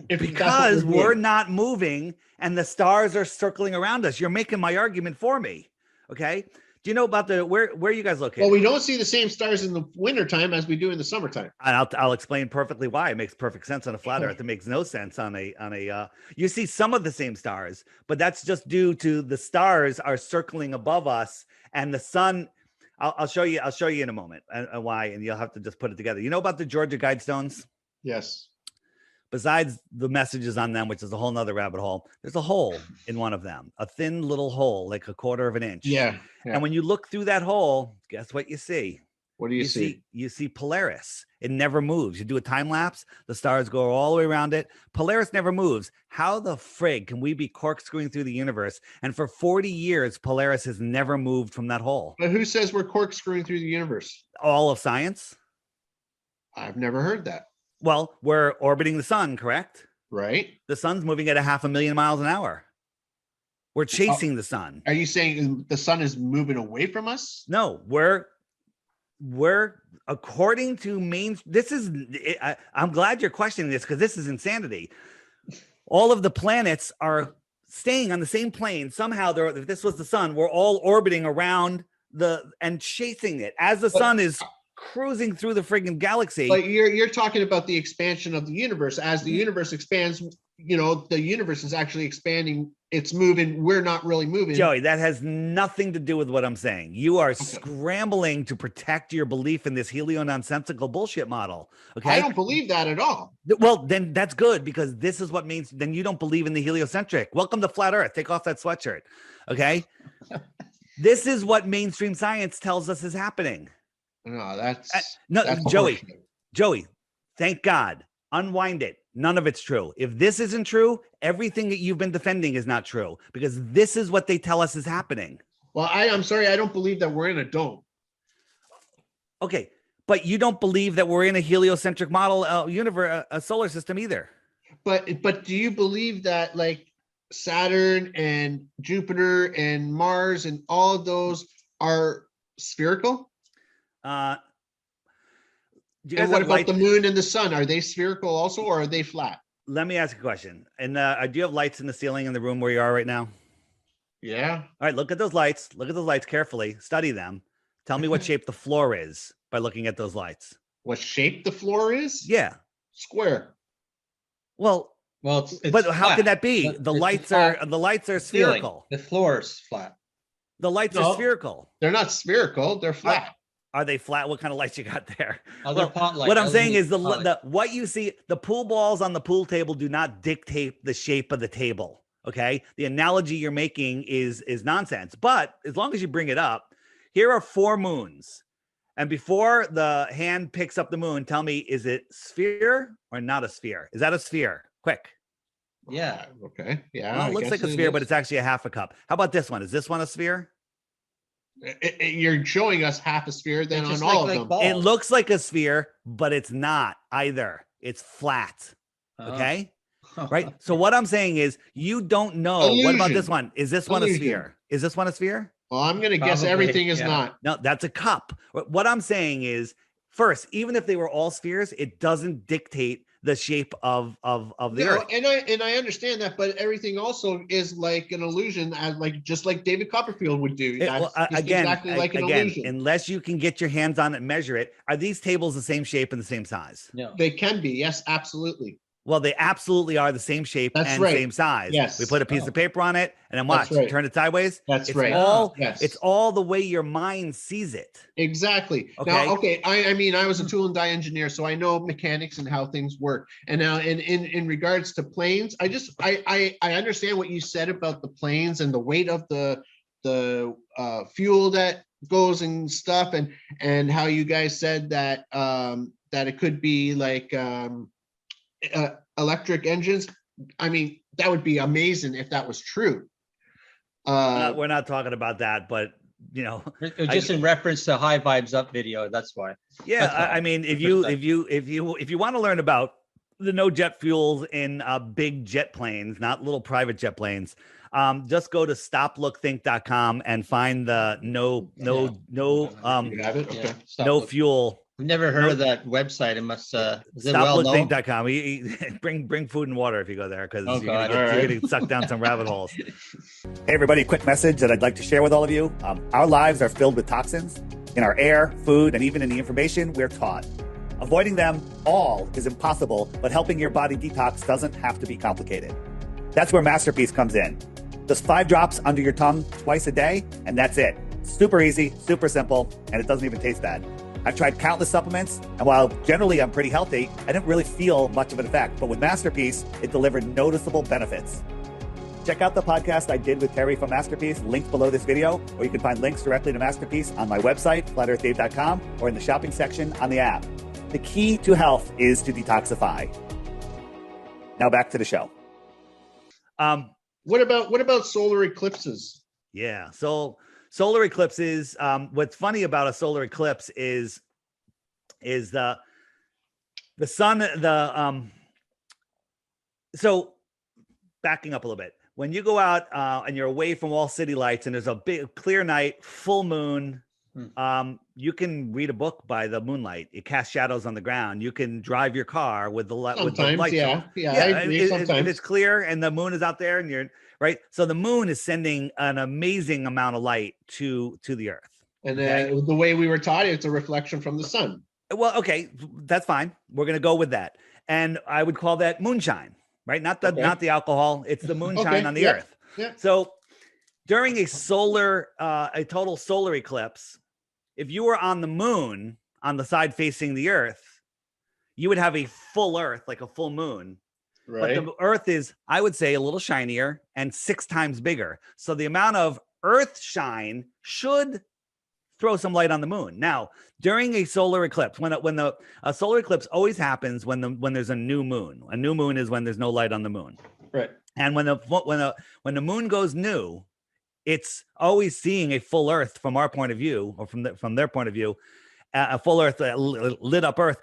Because we're not moving and the stars are circling around us. You're making my argument for me. Okay. Do you know about where are you guys located? Well, we don't see the same stars in the wintertime as we do in the summertime. And I'll explain perfectly why. It makes perfect sense on a flat Earth. It makes no sense on a you see some of the same stars, but that's just due to the stars are circling above us, and the sun. I'll show you in a moment why, and you'll have to just put it together. You know about the Georgia Guidestones? Yes. Besides the messages on them, which is a whole nother rabbit hole, there's a hole in one of them, a thin little hole, like 1/4 of an inch. Yeah. And when you look through that hole, guess what you see? What do you see? You see Polaris. It never moves. You do a time lapse, the stars go all the way around it. Polaris never moves. How the frig can we be corkscrewing through the universe? And for 40 years, Polaris has never moved from that hole. But who says we're corkscrewing through the universe? All of science. I've never heard that. Well, we're orbiting the sun, correct? Right. The sun's moving at 500,000 miles an hour. We're chasing the sun. Are you saying the sun is moving away from us? No, we're according to I'm glad you're questioning this, because this is insanity. All of the planets are staying on the same plane. Somehow, if this was the sun, we're all orbiting around and chasing it as the sun is cruising through the friggin' galaxy. But you're talking about the expansion of the universe. As the universe expands, the universe is actually expanding. It's moving. We're not really moving. Joey, that has nothing to do with what I'm saying. You are scrambling to protect your belief in this helio-nonsensical bullshit model. Okay. I don't believe that at all. Well, then that's good, because this is what means then you don't believe in the heliocentric. Welcome to Flat Earth. Take off that sweatshirt. Okay. This is what mainstream science tells us is happening. No, that's Joey, thank God. Unwind it. None of it's true. If this isn't true, everything that you've been defending is not true, because this is what they tell us is happening. Well, I'm sorry. I don't believe that we're in a dome. Okay. But you don't believe that we're in a heliocentric model universe, a solar system either. But do you believe that like Saturn and Jupiter and Mars and all of those are spherical? And what about the moon and the sun? Are they spherical also, or are they flat? Let me ask a question. And do you have lights in the ceiling in the room where you are right now? Yeah. All right, look at those lights. Look at those lights carefully. Study them. Tell me what shape the floor is by looking at those lights. What shape the floor is? Yeah. Square. Well, it's but how flat. can that be? The lights are spherical. The floor is flat. The lights are spherical. They're not spherical. They're flat. Are they flat? What kind of lights you got there? What I'm saying is what you see, the pool balls on the pool table do not dictate the shape of the table. Okay. The analogy you're making is nonsense, but as long as you bring it up, here are 4 moons. And before the hand picks up the moon, tell me, is it sphere or not a sphere? Is that a sphere? Quick. Yeah. Okay. Yeah. Well, it looks like a sphere, but it's actually a half a cup. How about this one? Is this one a sphere? You're showing us half a sphere then on all of them. Balls. It looks like a sphere, but it's not either. It's flat. Okay. Right. So what I'm saying is you don't know. Illusion. What about this one? Is this one Illusion. a sphere? Is this one a sphere? Well, I'm going to guess everything is not. No, that's a cup. What I'm saying is, first, even if they were all spheres, it doesn't dictate the shape of the Earth. And I understand that, but everything also is like an illusion, as just like David Copperfield would do. Illusion. Unless you can get your hands on it and measure it, are these tables the same shape and the same size? No. They can be. Yes, absolutely. Well, they absolutely are the same shape That's and right. same size. Yes. We put a piece of paper on it and then watch, That's right. turn it sideways. That's It's right. all Yes. it's all the way your mind sees it. Exactly. Okay. Now, okay. I mean, I was a tool and die engineer, so I know mechanics and how things work. And now, in regards to planes, I understand what you said about the planes and the weight of the fuel that goes and stuff, and how you guys said that that it could be like electric engines. I mean, that would be amazing if that was true. We're not talking about that, but you know, Just in reference to High Vibes Up video. That's why. yeah. I mean, if you want to learn about the no jet fuels in big jet planes, not little private jet planes, just go to stoplookthink.com and find the no You have it? Okay. no fuel. I've never heard of that website. It must is it well known? Stoplookthink.com. Bring food and water if you go there, because Oh, you're God. gonna get sucked down some rabbit holes. Hey everybody, a quick message that I'd like to share with all of you. Our lives are filled with toxins in our air, food, and even in the information we're taught. Avoiding them all is impossible, but helping your body detox doesn't have to be complicated. That's where Masterpiece comes in. Just 5 drops under your tongue twice a day, and that's it. Super easy, super simple, and it doesn't even taste bad. I've tried countless supplements, and while generally I'm pretty healthy, I didn't really feel much of an effect. But with Masterpiece, it delivered noticeable benefits. Check out the podcast I did with Terry from Masterpiece, linked below this video, or you can find links directly to Masterpiece on my website, flatearthdave.com, or in the shopping section on the app. The key to health is to detoxify. Now back to the show. What about solar eclipses? Yeah. So solar eclipses. What's funny about a solar eclipse is the sun. So backing up a little bit, when you go out and you're away from all city lights and there's a big clear night, full moon, you can read a book by the moonlight. It casts shadows on the ground. You can drive your car with the light. Yeah, I agree. Sometimes it's clear and the moon is out there, and you're right. So the moon is sending an amazing amount of light to the Earth. And the way we were taught, it's a reflection from the sun. Well, okay, that's fine. We're gonna go with that, and I would call that moonshine, right? Not the alcohol. It's the moonshine on the Earth. Yeah. So during a total solar eclipse, if you were on the moon on the side facing the Earth, you would have a full Earth, like a full moon. Right. But the Earth is, I would say, a little shinier and 6 times bigger. So the amount of Earth shine should throw some light on the moon. Now, during a solar eclipse, a solar eclipse always happens when there's a new moon. A new moon is when there's no light on the moon. Right. And when the moon goes new, it's always seeing a full Earth from our point of view, or from their point of view, a full Earth, lit up Earth.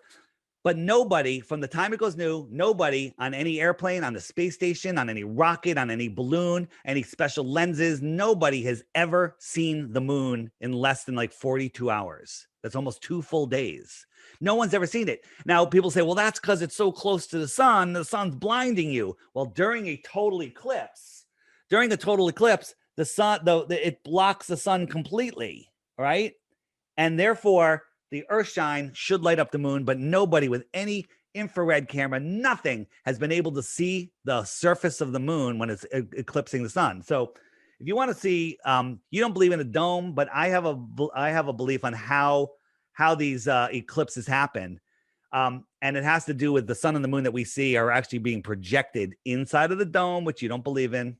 But nobody, from the time it goes new, nobody on any airplane, on the space station, on any rocket, on any balloon, any special lenses, nobody has ever seen the moon in less than like 42 hours. That's almost 2 full days. No one's ever seen it. Now, people say, well, that's because it's so close to the sun's blinding you. Well, during a total eclipse, the sun, it blocks the sun completely, right? And therefore, the Earth shine should light up the moon, but nobody with any infrared camera, nothing has been able to see the surface of the moon when it's eclipsing the sun. So if you want to see, you don't believe in a dome, but I have a belief on how these eclipses happen. And it has to do with the sun and the moon that we see are actually being projected inside of the dome, which you don't believe in.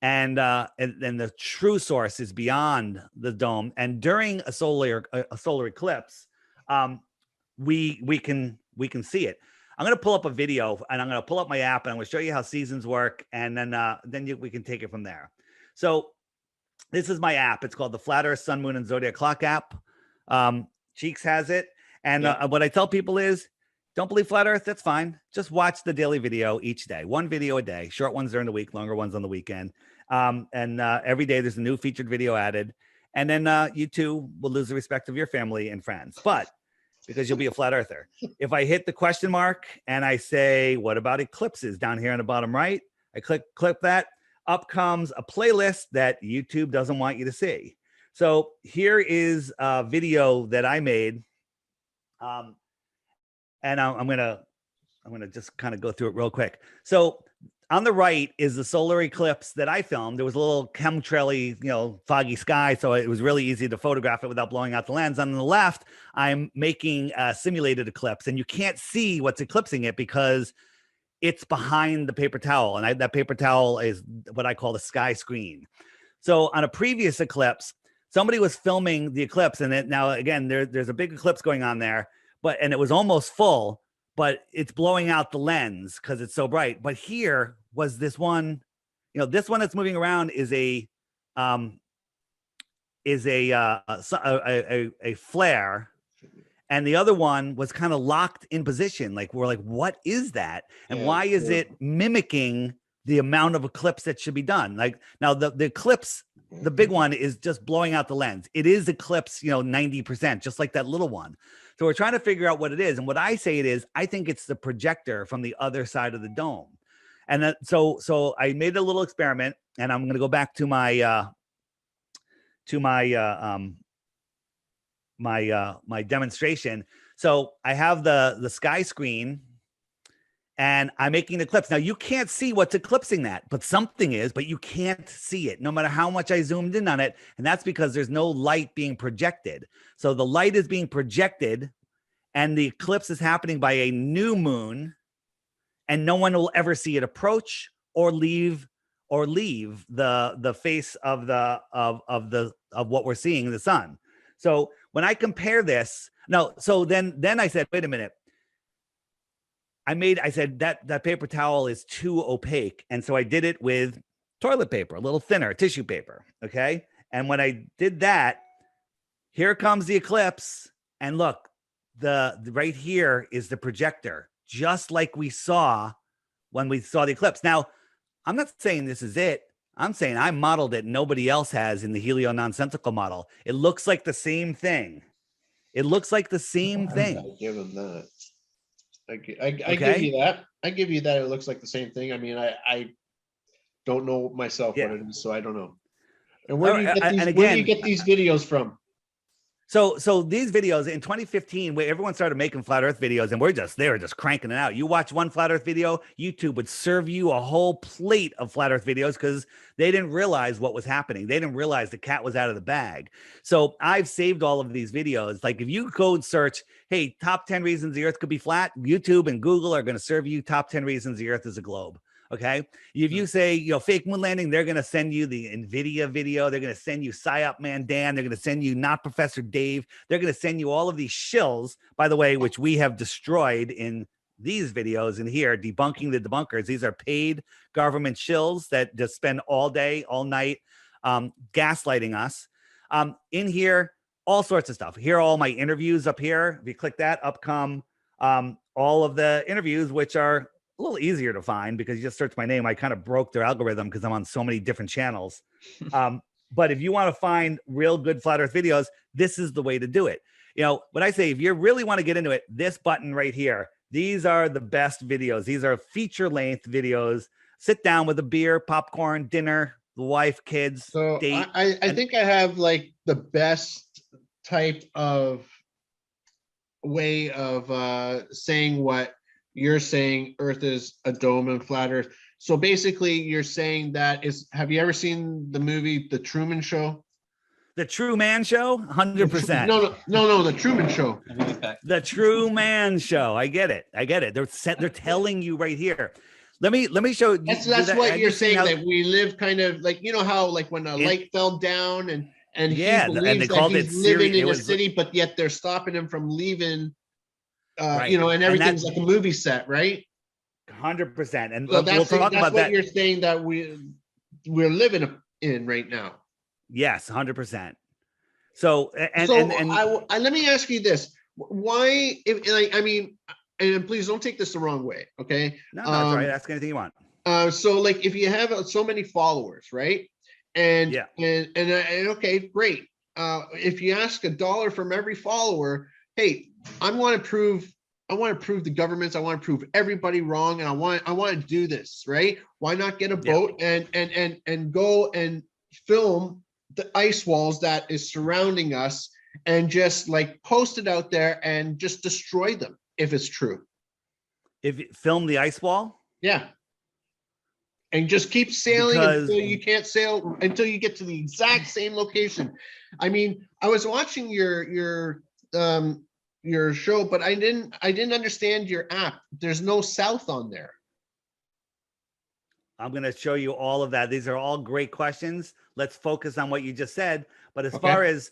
And the true source is beyond the dome. And during a solar eclipse, we can see it. I'm going to pull up a video, and I'm going to pull up my app, and I'm going to show you how seasons work, and then we can take it from there. So this is my app. It's called the Flat Earth Sun, Moon, and Zodiac Clock app. Cheeks has it, and what I tell people is, don't believe flat Earth, that's fine. Just watch the daily video each day. 1 video a day. Short ones during the week, longer ones on the weekend. And every day there's a new featured video added. And then you too will lose the respect of your family and friends. But because you'll be a flat earther. If I hit the question mark and I say, what about eclipses down here on the bottom right? I click that. Up comes a playlist that YouTube doesn't want you to see. So here is a video that I made. And I'm going to I'm going to just kind of go through it real quick. So on the right is the solar eclipse that I filmed. There was a little chemtraily, foggy sky, so it was really easy to photograph it without blowing out the lens. On the left, I'm making a simulated eclipse, and you can't see what's eclipsing it because it's behind the paper towel, and that paper towel is what I call the sky screen. So on a previous eclipse, somebody was filming the eclipse, and now again, there's a big eclipse going on there, and it was almost full, but it's blowing out the lens because it's so bright. But here was this one, this one that's moving around is a flare, and the other one was kind of locked in position. Like we're like, what is that, and why is it mimicking the amount of eclipse that should be done? Like now, the eclipse, the big one is just blowing out the lens. It is eclipse, 90%, just like that little one. So we're trying to figure out what it is. And what I say it is, I think it's the projector from the other side of the dome. And so I made a little experiment, and I'm going to go back to my my demonstration. So I have the sky screen, and I'm making an eclipse. Now you can't see what's eclipsing that, but something is, but you can't see it no matter how much I zoomed in on it. And that's because there's no light being projected. So the light is being projected, and the eclipse is happening by a new moon, and no one will ever see it approach or leave the face of what we're seeing, the sun. So when I compare this, then I said, wait a minute. I said that paper towel is too opaque. And so I did it with toilet paper, a little thinner tissue paper. Okay. And when I did that, here comes the eclipse. And look, the right here is the projector, just like we saw when we saw the eclipse. Now, I'm not saying this is it. I'm saying I modeled it. Nobody else has in the helio-nonsensical model. It looks like the same thing. It looks like the same thing. I give him that. I give you that. I give you that. It looks like the same thing. I mean, I don't know myself what it is, so I don't know. And where do you get these videos from? So these videos in 2015, where everyone started making flat Earth videos, and they were just cranking it out. You watch one flat Earth video, YouTube would serve you a whole plate of flat Earth videos because they didn't realize what was happening. They didn't realize the cat was out of the bag. So I've saved all of these videos. Like if you go and search, hey, top 10 reasons the Earth could be flat, YouTube and Google are going to serve you top 10 reasons the Earth is a globe. Okay. If you say, fake moon landing, they're going to send you the NVIDIA video. They're going to send you PsyOp Man Dan. They're going to send you Not Professor Dave. They're going to send you all of these shills, by the way, which we have destroyed in these videos in here, debunking the debunkers. These are paid government shills that just spend all day, all night, gaslighting us. In here, all sorts of stuff. Here are all my interviews up here. If you click that, up come all of the interviews, which are a little easier to find because you just search my name. I kind of broke their algorithm because I'm on so many different channels. But if you want to find real good flat Earth videos, this is the way to do it. What I say, if you really want to get into it, this button right here, these are the best videos. These are feature length videos. Sit down with a beer, popcorn, dinner, the wife, kids, so date. I think I have like the best type of way of saying what you're saying. Earth is a dome and flat Earth. So basically you're saying have you ever seen the movie The Truman Show? The True Man Show? 100%. No, The Truman Show. The True Man Show. I get it. They're telling you right here. Let me show you. That's what you're saying, that we live kind of like, how like when a light fell down and he believes that he's living in a city, but yet they're stopping him from leaving. Right. And everything's like a movie set, right? 100%. And so we'll talk about that. You're saying that we're living in right now. Yes, 100%. So let me ask you this: why? And please don't take this the wrong way, okay? No, that's all right. Ask anything you want. So like, if you have so many followers, right? And okay, great. If you ask $1 from every follower, hey, I want to prove the governments, I want to prove everybody wrong, and I want to do this, right? Why not get a boat and go and film the ice walls that is surrounding us and just like post it out there and just destroy them if it's true? If you film the ice wall, Yeah. And just keep sailing Because- until you can't sail, until you get to the exact same location. I mean, I was watching your show, but I didn't understand your app. There's no south on there. I'm going to show you all of that. These are all great questions. Let's focus on what you just said. But as Okay. far as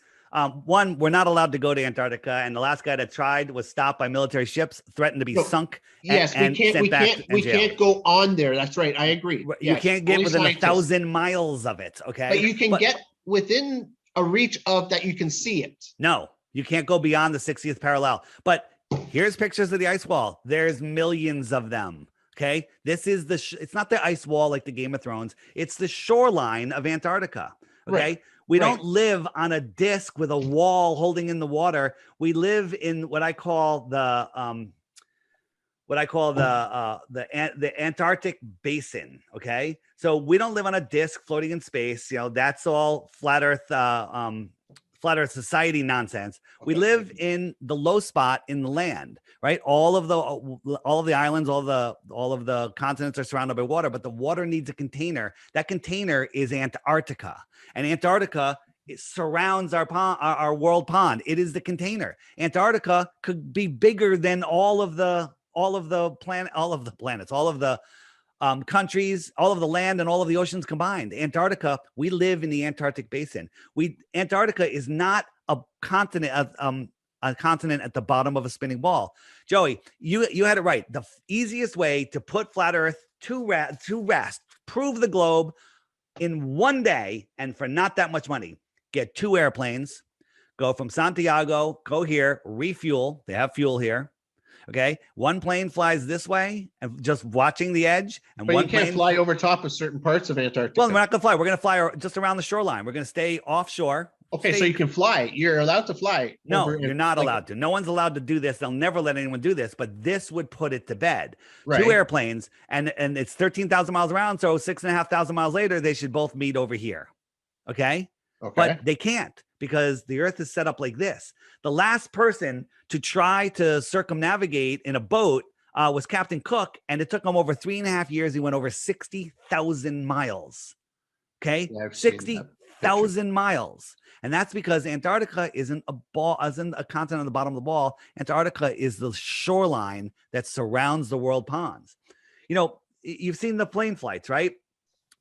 one, we're not allowed to go to Antarctica, and the last guy that tried was stopped by military ships, threatened to be No, sunk. Yes, and sent back and we jailed. can't go on there. That's right. I agree. You Yes, can't get only within scientists. 1,000 miles of it. Okay, But you can get within a reach of that. You can see it. No, you can't go beyond the 60th parallel. But here's pictures of the ice wall. There's millions of them. Okay, this is it's not the ice wall like the Game of Thrones. It's the shoreline of Antarctica. Okay, Right. we Right. don't live on a disc with a wall holding in the water. We live in what I call the Antarctic basin. Okay, so we don't live on a disc floating in space. You know, that's all flat Earth Society nonsense. We live in the low spot in the land, right? All of the islands, all of the continents are surrounded by water, but the water needs a container. That container is Antarctica, and Antarctica surrounds our world pond. It is the container. Antarctica could be bigger than all of the planets, all of the countries, all of the land, and all of the oceans combined. Antarctica, we live in the Antarctic basin. Antarctica is not a continent at the bottom of a spinning ball. Joey, you had it right. The easiest way to put flat Earth to rest, prove the globe in one day, and for not that much money, get 2 airplanes, go from Santiago, go here, refuel. They have fuel here. Okay, one plane flies this way and just watching the edge, and But one you can't plane fly over top of certain parts of Antarctica. Well, we're not gonna fly. We're gonna fly just around the shoreline. We're gonna stay offshore. Okay, so you can fly. You're allowed to fly. No, over you're not allowed to. No one's allowed to do this. They'll never let anyone do this. But this would put it to bed. Right. 2 airplanes, and it's 13,000 miles around. So 6,500 miles later, they should both meet over here. Okay. Okay. But they can't, because the Earth is set up like this. The last person to try to circumnavigate in a boat was Captain Cook, and it took him over 3.5 years. He went over 60,000 miles. Okay, Yeah, I've seen that 60,000 miles. And that's because Antarctica isn't a continent on the bottom of the ball. Antarctica is the shoreline that surrounds the world ponds. You know, you've seen the plane flights, right?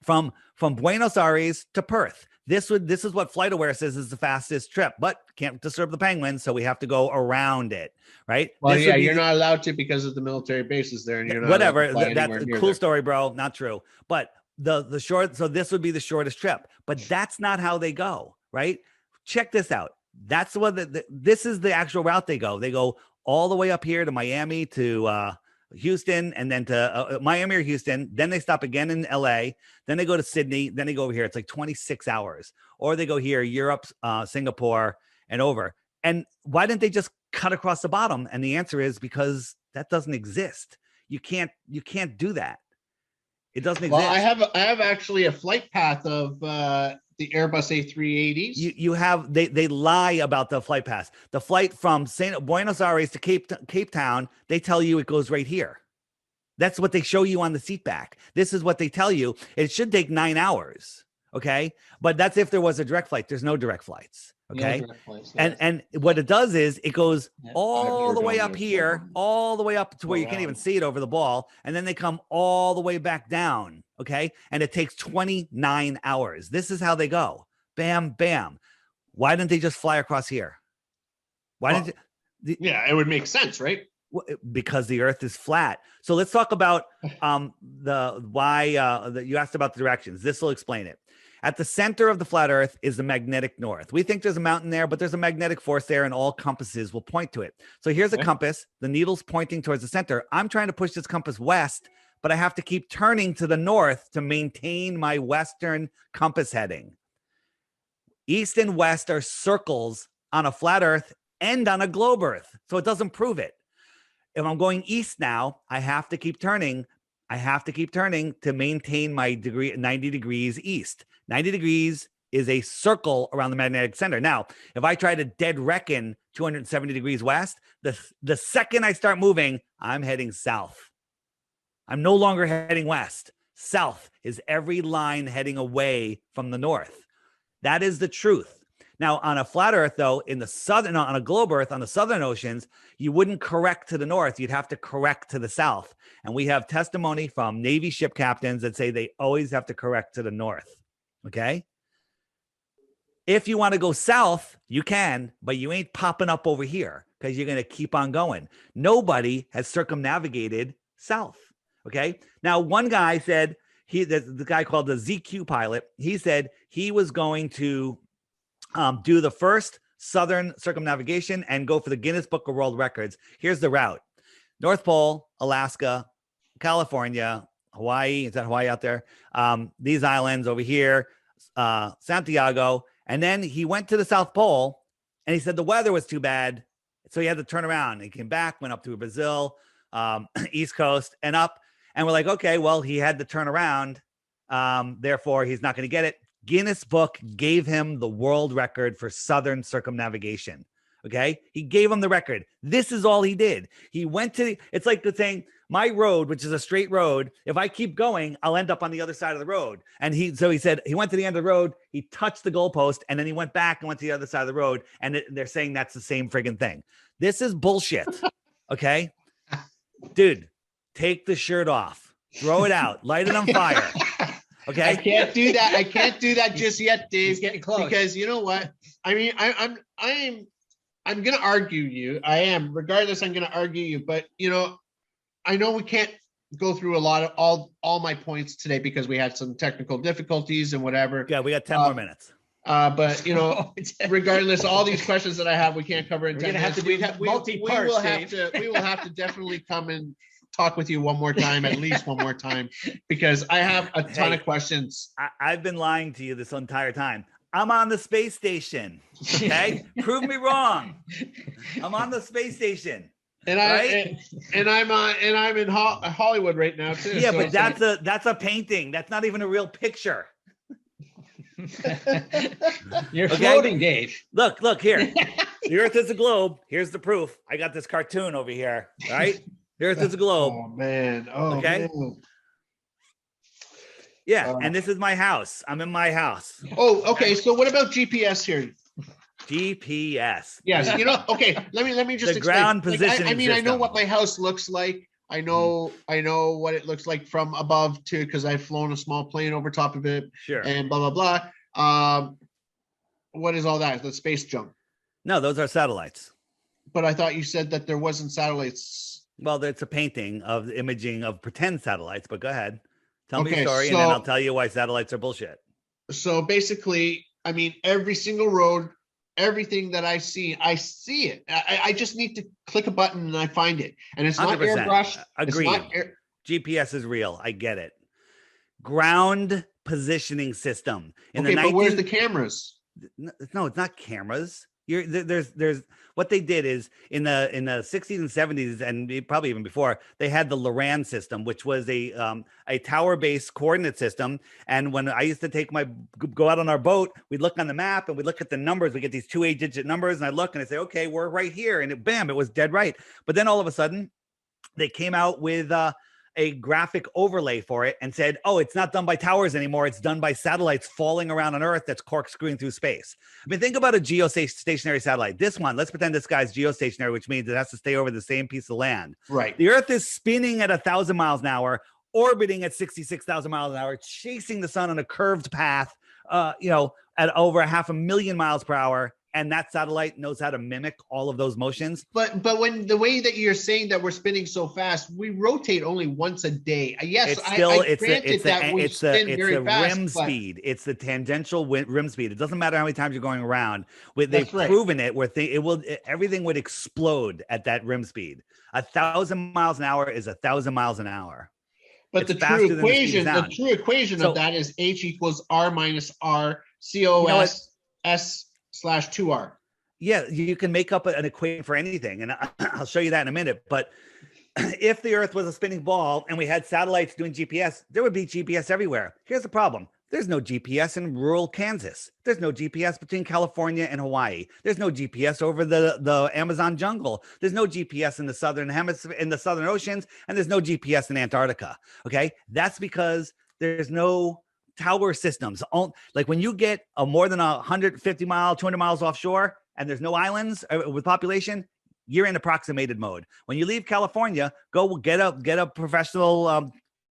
From Buenos Aires to Perth. This is what FlightAware says is the fastest trip, but can't disturb the penguins, so we have to go around it, right? Well, This yeah, would be you're not allowed to because of the military bases there, and you're not whatever. allowed to fly That's anywhere a near cool there. story, bro. Not true. But the short, so this would be the shortest trip, but that's not how they go, right? Check this out. That's what this is the actual route they go. They go all the way up here to Miami, to Houston, and then to Miami or Houston. Then they stop again in LA. Then they go to Sydney. Then they go over here. It's like 26 hours. Or they go here, Europe, Singapore, and over. And why didn't they just cut across the bottom? And the answer is because that doesn't exist. You can't do that. It doesn't exist. Well, I have actually a flight path of the Airbus A380s. You have they lie about the flight path. The flight from Buenos Aires to Cape Town, they tell you it goes right here. That's what they show you on the seat back. This is what they tell you. It should take 9 hours. Okay, but that's if there was a direct flight. There's no direct flights. Okay, and what it does is it goes all the way up here, all the way up to where you can't even see it over the ball, and then they come all the way back down. Okay, and it takes 29 hours. This is how they go. Bam, bam. Why didn't they just fly across here? Why didn't they? Yeah, it would make sense, right? Because the Earth is flat. So let's talk about the why. You asked about the directions. This will explain it. At the center of the flat Earth is the magnetic north. We think there's a mountain there, but there's a magnetic force there, and all compasses will point to it. So here's a compass. The needle's pointing towards the center. I'm trying to push this compass west, but I have to keep turning to the north to maintain my western compass heading. East and west are circles on a flat Earth and on a globe Earth, so it doesn't prove it. If I'm going east now, I have to keep turning. I have to keep turning to maintain my 90 degrees east. 90 degrees is a circle around the magnetic center. Now, if I try to dead reckon 270 degrees west, the second I start moving, I'm heading south. I'm no longer heading west. South is every line heading away from the north. That is the truth. Now, on a flat Earth, though, on a globe Earth, on the southern oceans, you wouldn't correct to the north. You'd have to correct to the south. And we have testimony from Navy ship captains that say they always have to correct to the north. Okay? If you want to go south, you can, but you ain't popping up over here because you're going to keep on going. Nobody has circumnavigated south. Okay? Now, one guy said, the guy called the ZQ pilot, he said he was going to do the first southern circumnavigation and go for the Guinness Book of World Records. Here's the route: North Pole, Alaska, California, Hawaii. Is that Hawaii out there? These islands over here, Santiago. And then he went to the South Pole and he said the weather was too bad. So he had to turn around. He came back, went up to Brazil, East Coast and up. And we're like, okay, well, he had to turn around. Therefore, he's not going to get it. Guinness Book gave him the world record for southern circumnavigation. Okay. He gave him the record. This is all he did. He went to, it's like the saying, my road, which is a straight road, if I keep going, I'll end up on the other side of the road. And he said he went to the end of the road, he touched the goalpost, and then he went back and went to the other side of the road. And they're saying that's the same friggin' thing. This is bullshit. Okay. Dude, take the shirt off, throw it out, light it on fire. Okay. I can't do that. I can't do that just yet, Dave. He's getting close. Because you know what? I mean, I'm gonna argue you. I am. Regardless, I'm gonna argue you. But you know, I know we can't go through a lot of all my points today because we had some technical difficulties and whatever. Yeah, we got 10 more minutes. But you know, regardless, all these questions that I have, we can't cover in 10 minutes. We will have to definitely come and talk with you one more time, at least one more time, because I have a ton of questions. I've been lying to you this entire time. I'm on the space station. Okay. Prove me wrong. I'm on the space station. And I'm in Hollywood right now too. Yeah, so but that's a painting. That's not even a real picture. You're floating, Dave. Look here. The Earth is a globe. Here's the proof. I got this cartoon over here. All right. The Earth is a globe. Oh man. Oh, okay. Man. Yeah, and this is my house. I'm in my house. Oh, okay. So what about GPS here? GPS. Yes. You know. Okay. Let me just the explain. ground position. I mean, I know what my house looks like. I know what it looks like from above too, because I've flown a small plane over top of it. Sure. And blah blah blah. What is all that? The space junk. No, those are satellites. But I thought you said that there wasn't satellites. Well, it's a painting of the imaging of pretend satellites, but go ahead. Tell me your story, and then I'll tell you why satellites are bullshit. So basically, I mean, every single road, everything that I see it. I just need to click a button and I find it. And it's not 100%. airbrushed. Agreed. GPS is real. I get it. Ground positioning system. But where's the cameras? No, it's not cameras. There's what they did is in the 60s and 70s and probably even before, they had the LORAN system, which was a tower-based coordinate system. And when I used to go out on our boat, we'd look on the map and we'd look at the numbers. We get these 2 8-digit numbers, and I look and I say, okay, we're right here, and bam, it was dead right. But then all of a sudden, they came out with a graphic overlay for it and said, oh, it's not done by towers anymore. It's done by satellites falling around on Earth that's corkscrewing through space. I mean, think about a geostationary satellite. This one, let's pretend this guy's geostationary, which means it has to stay over the same piece of land. Right. The Earth is spinning at 1,000 miles an hour, orbiting at 66,000 miles an hour, chasing the sun on a curved path, at over 500,000 miles per hour. And that satellite knows how to mimic all of those motions. But when the way that you're saying that we're spinning so fast, we rotate only once a day. Yes, it's still it's the rim speed. It's the tangential rim speed. It doesn't matter how many times you're going around. They've proven it where everything would explode at that rim speed. 1,000 miles an hour is 1,000 miles an hour. But the true equation of that is H equals R minus R COS S/2R. Yeah, you can make up an equation for anything, and I'll show you that in a minute. But if the Earth was a spinning ball and we had satellites doing GPS, there would be GPS everywhere. Here's the problem. There's no GPS in rural Kansas. There's no GPS between California and Hawaii. There's no GPS over the Amazon jungle. There's no GPS in the southern hemisphere, in the southern oceans, and there's no GPS in Antarctica. Okay, that's because there's no tower systems. Like when you get a more than 150 mile, 200 miles offshore, and there's no islands with population, you're in approximated mode. When you leave California, go get a professional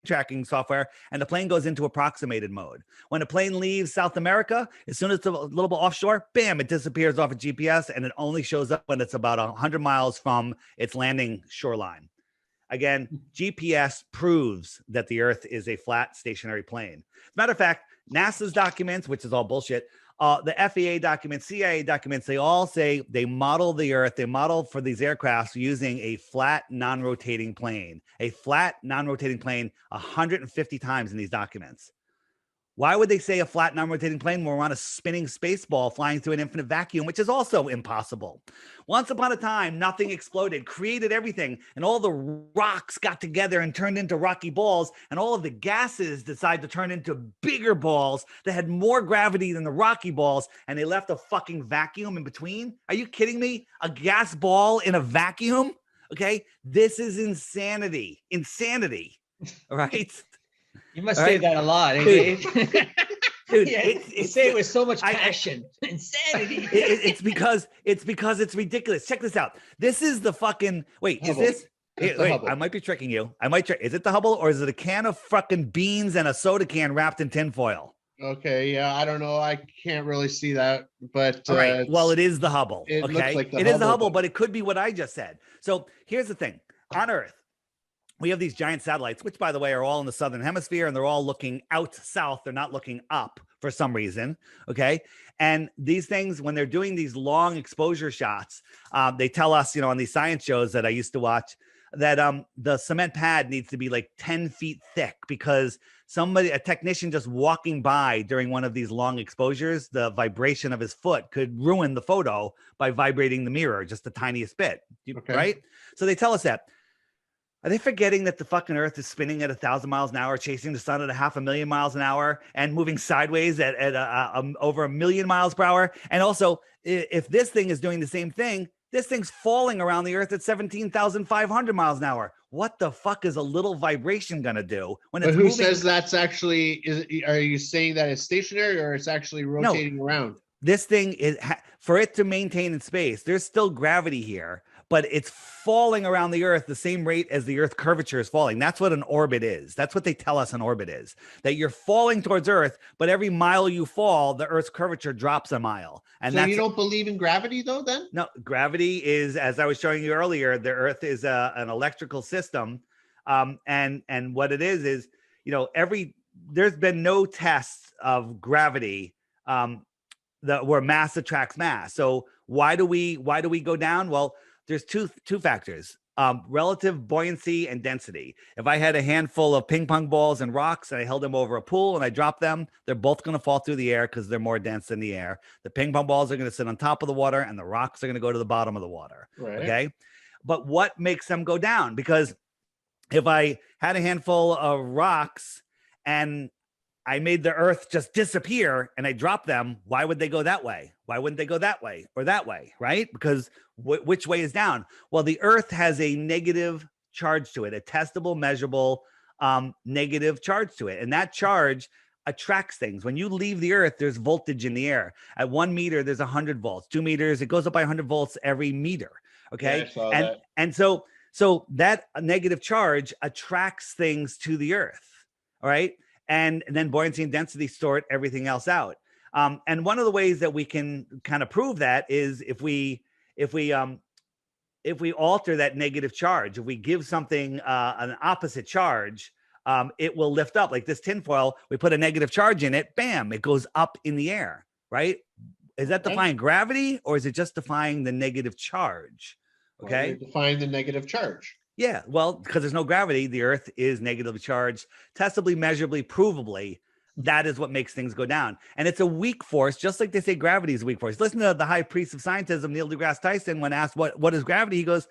tracking software, and the plane goes into approximated mode. When a plane leaves South America, as soon as it's a little bit offshore, bam, it disappears off of GPS, and it only shows up when it's about 100 miles from its landing shoreline. Again, GPS proves that the Earth is a flat stationary plane. As a matter of fact, NASA's documents, which is all bullshit, the FAA documents, CIA documents, they all say they model the Earth, they model for these aircrafts using a flat, non-rotating plane. A flat, non-rotating plane 150 times in these documents. Why would they say a flat, non-rotating plane when we're on a spinning space ball flying through an infinite vacuum, which is also impossible? Once upon a time, nothing exploded, created everything, and all the rocks got together and turned into rocky balls, and all of the gases decided to turn into bigger balls that had more gravity than the rocky balls, and they left a fucking vacuum in between? Are you kidding me? A gas ball in a vacuum? Okay, this is insanity. Insanity, all right? You must say that a lot, eh, Dave? Dude, Yeah, you say it with so much passion. Insanity. It's because it's ridiculous. Check this out. This is the fucking wait. Hubble. Is this? Wait, Hubble. I might be tricking you. Is it the Hubble, or is it a can of fucking beans and a soda can wrapped in tinfoil? Okay, yeah, I don't know. I can't really see that, but All right. Well, it is the Hubble. it looks Okay, like the it is the Hubble, Hubble, but- but it could be what I just said. So here's the thing: on Earth, we have these giant satellites, which, by the way, are all in the southern hemisphere, and they're all looking out south. They're not looking up for some reason. Okay. And these things, when they're doing these long exposure shots, they tell us, on these science shows that I used to watch, that the cement pad needs to be like 10 feet thick, because a technician just walking by during one of these long exposures, the vibration of his foot could ruin the photo by vibrating the mirror just the tiniest bit. Okay. Right. So they tell us that. Are they forgetting that the fucking Earth is spinning at 1,000 miles an hour, chasing the sun at 500,000 miles an hour, and moving sideways at over 1,000,000 miles per hour? And also, if this thing is doing the same thing, this thing's falling around the Earth at 17,500 miles an hour. What the fuck is a little vibration gonna do when it's But who moving? says that's actually? Are you saying that it's stationary or it's actually rotating around? This thing is for it to maintain in space. There's still gravity here, but it's falling around the Earth the same rate as the Earth curvature is falling. That's what an orbit is. That's what they tell us an orbit is, that you're falling towards Earth, but every mile you fall, the Earth's curvature drops a mile. And So that's you don't believe in gravity, though? Then no, gravity is, as I was showing you earlier, the Earth is an electrical system. And what it is, there's been no tests of gravity where mass attracts mass. So why do we go down? Well, there's two factors: relative buoyancy and density. If I had a handful of ping pong balls and rocks and I held them over a pool and I dropped them, they're both going to fall through the air because they're more dense than the air. The ping pong balls are going to sit on top of the water, and the rocks are going to go to the bottom of the water. right? Okay, but what makes them go down? Because if I had a handful of rocks and I made the Earth just disappear and I dropped them, why would they go that way? Why wouldn't they go that way or that way, right? Because which way is down? Well, the Earth has a negative charge to it, a testable, measurable negative charge to it. And that charge attracts things. When you leave the Earth, there's voltage in the air. At 1 meter, there's 100 volts. 2 meters, it goes up by 100 volts every meter. Okay. Yeah, I saw that. And so that negative charge attracts things to the Earth. All right. And then buoyancy and density sort everything else out. And one of the ways that we can kind of prove that is if we alter that negative charge, if we give something an opposite charge, it will lift up. Like this tinfoil, we put a negative charge in it, bam, it goes up in the air, right? Is that defying gravity, or is it just defying the negative charge? Okay. Define the negative charge. Yeah, well, because there's no gravity, the Earth is negatively charged, testably, measurably, provably. That is what makes things go down. And it's a weak force, just like they say gravity is a weak force. Listen to the high priest of scientism, Neil deGrasse Tyson, when asked what is gravity, he goes,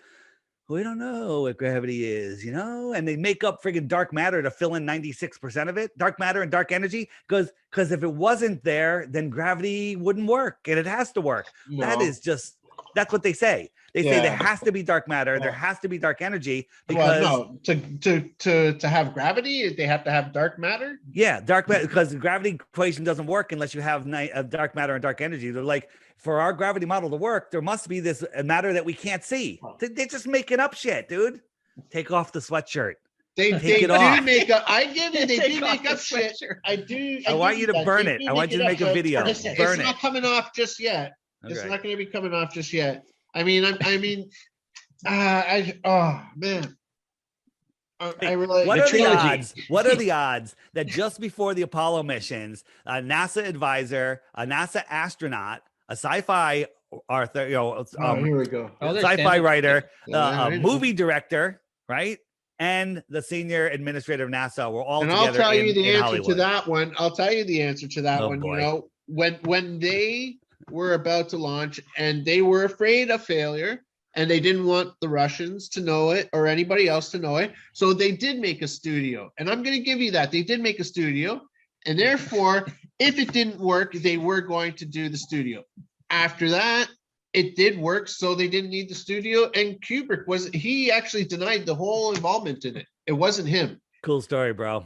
we don't know what gravity is, you know, and they make up friggin' dark matter to fill in 96% of it, dark matter and dark energy, because if it wasn't there, then gravity wouldn't work, and it has to work. That No. is just, that's what they say. They say there Yeah. has to be dark matter, there has to be dark energy, Well, because no, to have gravity, they have to have dark matter. yeah, dark matter, because the gravity equation doesn't work unless you have dark matter and dark energy. They're like, for our gravity model to work, there must be this matter that we can't see. They're just making up shit, dude. Take off the sweatshirt. They Take it do off. make up. I give you. They Take do off make the up shit. sweatshirt. I do. I want you to burn it. I want you to make a video. It's Burn not it. coming off just yet. It's Okay. not going to be coming off just yet. I mean, oh man. I really. What are the trilogy. odds? What are the odds that just before the Apollo missions, a NASA advisor, a NASA astronaut, a sci-fi author, Here we go. Oh, there's sci-fi Stanley. writer, Yeah, I a know. movie director, right? And the senior administrator of NASA were all And together I'll tell you the in answer Hollywood. to that one. I'll tell you the answer to that Oh, one. boy. You know, when they were about to launch and they were afraid of failure and they didn't want the Russians to know it or anybody else to know it. So they did make a studio. And I'm going to give you that. They did make a studio. And therefore, if it didn't work, they were going to do the studio. After that, it did work, so they didn't need the studio. And Kubrick he actually denied the whole involvement in it. It wasn't him. Cool story, bro.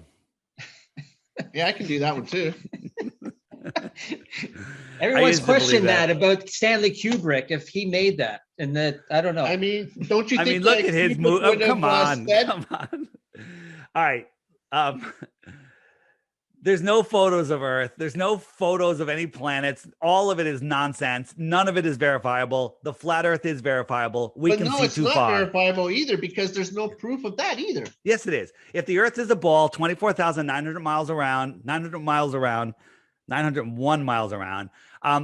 Yeah, I can do that one too. Everyone's used to believe questioned that. that about Stanley Kubrick, if he made that. And that, I don't know. I mean, don't you I think? mean, look like, at his Kubrick movie. Oh, would have, come on. said- Come on. All right. There's no photos of Earth. There's no photos of any planets. All of it is nonsense. None of it is verifiable. The flat Earth is verifiable. We but can no, see it's too not far. verifiable either because there's no proof of that either. Yes, it is. If the Earth is a ball, 24,900 miles around, 900 miles around, 901 miles around,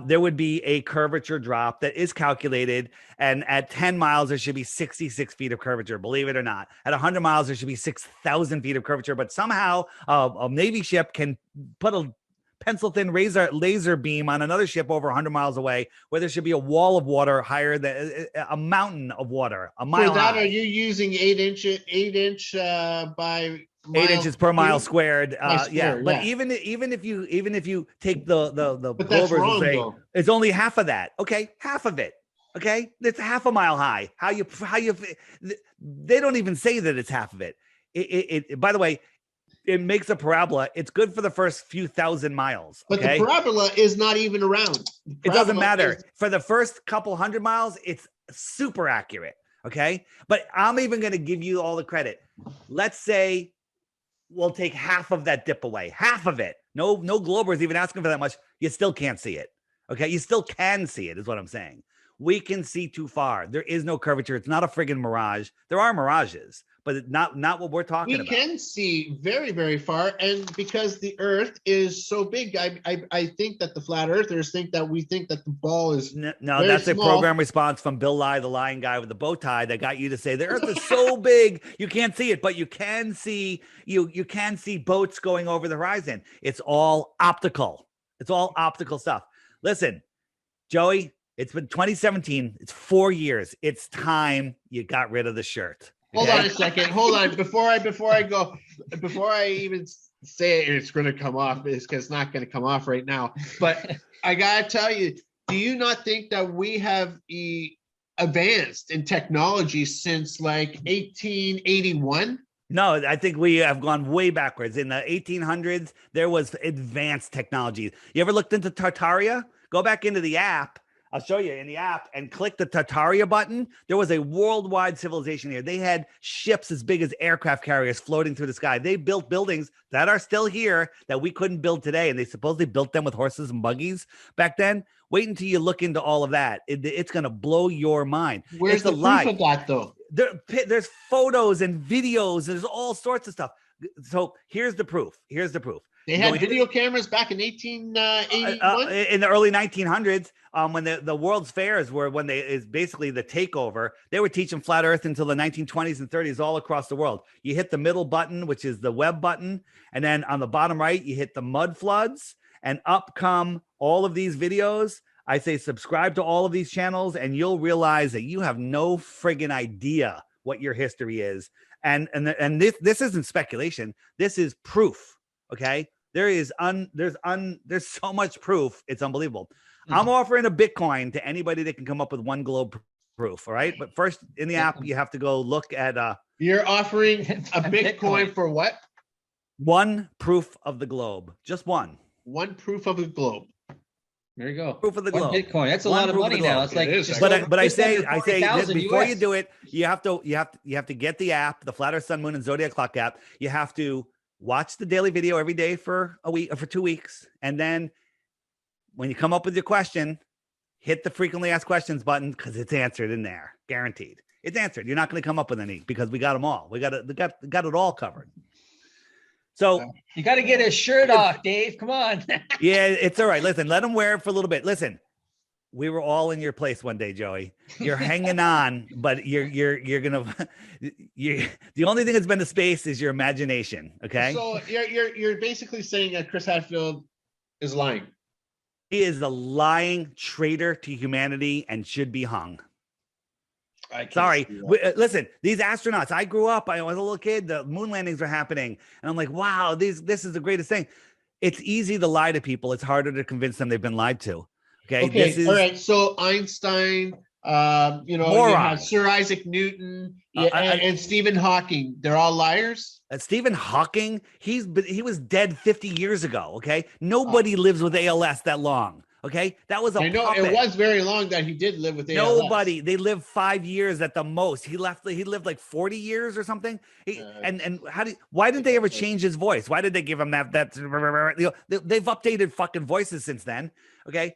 there would be a curvature drop that is calculated. And at 10 miles, there should be 66 feet of curvature, believe it or not. At 100 miles, there should be 6,000 feet of curvature. But somehow a Navy ship can put a pencil thin laser beam on another ship over 100 miles away, where there should be a wall of water higher than a mountain of water, a mile For that, high. are you using 8-inch by 8 inches per mile cube? squared. By Yeah, square, but yeah. even if you take the But that's Glovers and wrong, say though. it's only half of that. Okay, half of it. Okay, it's half a mile high. How you they don't even say that it's half of it. It by the way, it makes a parabola. It's good for the first few thousand miles. But Okay, the parabola is not even around. The it doesn't parabola matter. is- For the first couple hundred miles, it's super accurate. Okay, but I'm even going to give you all the credit. Let's say we'll take half of that dip away, half of it. No Glober is even asking for that much. You still can't see it. Okay, you still can see it, is what I'm saying. We can see too far. There is no curvature. It's not a friggin' mirage. There are mirages, but not what we're talking we about. can see very, very far, and because the Earth is so big, I think that the flat earthers think that we think that the ball is No, very that's a small. program response from Bill Nye, the lying guy with the bow tie, that got you to say the Earth is so big you can't see it, but you can see you can see boats going over the horizon. It's all optical. It's all optical stuff. Listen, Joey, it's been 2017. It's 4 years. It's time you got rid of the shirt. Hold okay? on a second. Hold on. Before I even say it's going to come off, because it's not going to come off right now. But I got to tell you, do you not think that we have advanced in technology since like 1881? No, I think we have gone way backwards. In the 1800s, there was advanced technology. You ever looked into Tartaria? Go back into the app. I'll show you in the app and click the Tartaria button. There was a worldwide civilization here. They had ships as big as aircraft carriers floating through the sky. They built buildings that are still here that we couldn't build today. And they supposedly built them with horses and buggies back then. Wait until you look into all of that. It's going to blow your mind. Where's It's the a proof lie. of that, though? There's photos and videos. There's all sorts of stuff. So here's the proof. They had video cameras back in 1881. In the early 1900s, when the World's Fairs were is basically the takeover. They were teaching flat Earth until the 1920s and 30s all across the world. You hit the middle button, which is the web button, and then on the bottom right, you hit the mud floods, and up come all of these videos. I say subscribe to all of these channels, and you'll realize that you have no friggin' idea what your history is. And this isn't speculation. This is proof. Okay. There's so much proof. It's unbelievable. I'm offering a Bitcoin to anybody that can come up with one globe proof. All right. But first in the app, you have to go look at, You're offering a Bitcoin for what? one proof of the globe. Just one. One proof of the globe. There you go. Proof of the One globe. Bitcoin. That's a One lot of proof of money the now. globe. It's like, It is, just actually. But I say over this, 40,000 before you US. do it, you have to get the app, the Flat Earth, Sun, Moon, and Zodiac Clock app. You have to watch the daily video every day for a week or for 2 weeks, and then when you come up with your question, hit the frequently asked questions button because it's answered in there, guaranteed. It's answered. You're not going to come up with any because we got them all. We got it all covered. So You got to get his shirt off, Dave. Come on. yeah, it's all right. Listen, let him wear it for a little bit. Listen, we were all in your place one day, Joey. You're hanging on, but you're gonna the only thing that's been to space is your imagination. Okay. So you're basically saying that Chris Hadfield is lying. He is a lying traitor to humanity and should be hung. Sorry. Listen, these astronauts, I grew up, I was a little kid, the moon landings were happening. And I'm like, wow, this is the greatest thing. It's easy to lie to people. It's harder to convince them they've been lied to. Okay. This is, all right. So Einstein, you have Sir Isaac Newton and Stephen Hawking. They're all liars. Stephen Hawking, he was dead 50 years ago. Okay. Nobody lives with ALS that long. Okay. That was I know puppet. it was very long that he did live with ALS. Nobody. They lived 5 years at the most. He lived like 40 years or something. Why didn't they ever change his voice? Why did they give him that they've updated fucking voices since then. Okay.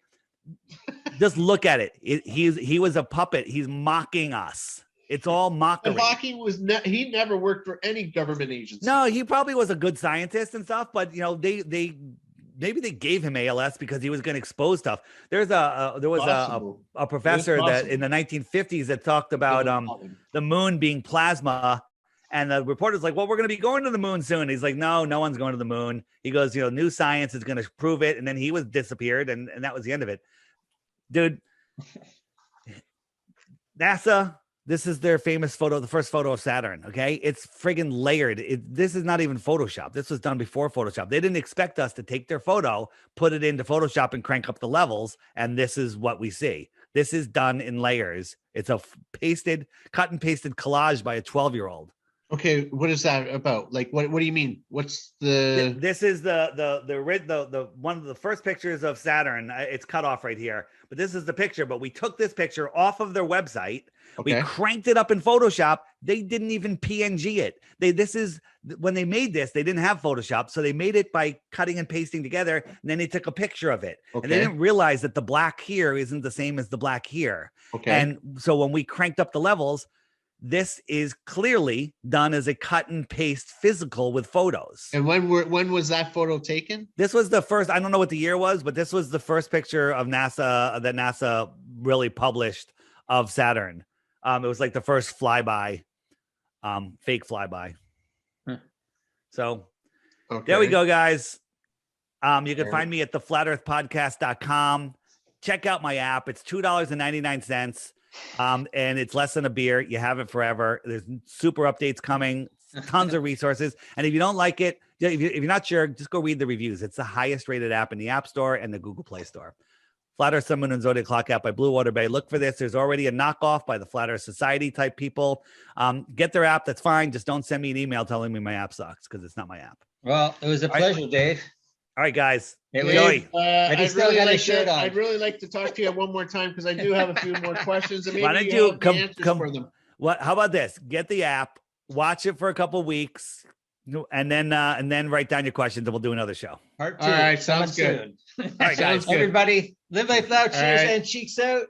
Just look at it. He was a puppet. He's mocking us. It's all mockery. And Hawking he never worked for any government agency. No, he probably was a good scientist and stuff, but maybe they gave him ALS because he was going to expose stuff. There was a professor that in the 1950s that talked about the moon being plasma, and the reporter's like, well, we're going to be going to the moon soon. He's like, no one's going to the moon. He goes, new science is going to prove it. And then he was disappeared, and that was the end of it. Dude, NASA, this is their famous photo, the first photo of Saturn. Okay. It's friggin' layered. This is not even Photoshop. This was done before Photoshop. They didn't expect us to take their photo, put it into Photoshop and crank up the levels. And this is what we see. This is done in layers. It's a cut and pasted collage by a 12-year-old. Okay, what is that about? Like, what do you mean? What's the? This is the one of the first pictures of Saturn. It's cut off right here, but this is the picture. But we took this picture off of their website. Okay. We cranked it up in Photoshop. They didn't even PNG it. When they made this, they didn't have Photoshop, so they made it by cutting and pasting together. And then they took a picture of it, and they didn't realize that the black here isn't the same as the black here. Okay. And so when we cranked up the levels, this is clearly done as a cut and paste physical with photos. And when was that photo taken? This was the first, I don't know what the year was, but this was the first picture of NASA that NASA really published of Saturn. It was like the first flyby, fake flyby. So there we go, guys. You can find me at theflatearthpodcast.com. Check out my app. It's $2.99. And it's less than a beer. You have it forever. There's super updates coming, tons of resources. And if you don't like it, if you're not sure, just go read the reviews. It's the highest rated app in the App Store and the Google Play Store. Flat Earth, Sun, Moon, and Zodiac Clock app by Blue Water Bay. Look for this. There's already a knockoff by the Flat Earth Society type people. Get their app. That's fine. Just don't send me an email telling me my app sucks because it's not my app. Well, it was a pleasure, Dave. All right, guys. Dave, I still got a shirt on. I'd really like to talk to you one more time because I do have a few more questions. And maybe why don't you come for them. How about this? Get the app, watch it for a couple of weeks, and then write down your questions, and we'll do another show. Part 2. All right, sounds good. All right, guys. Everybody, live life loud. Cheers and cheeks out.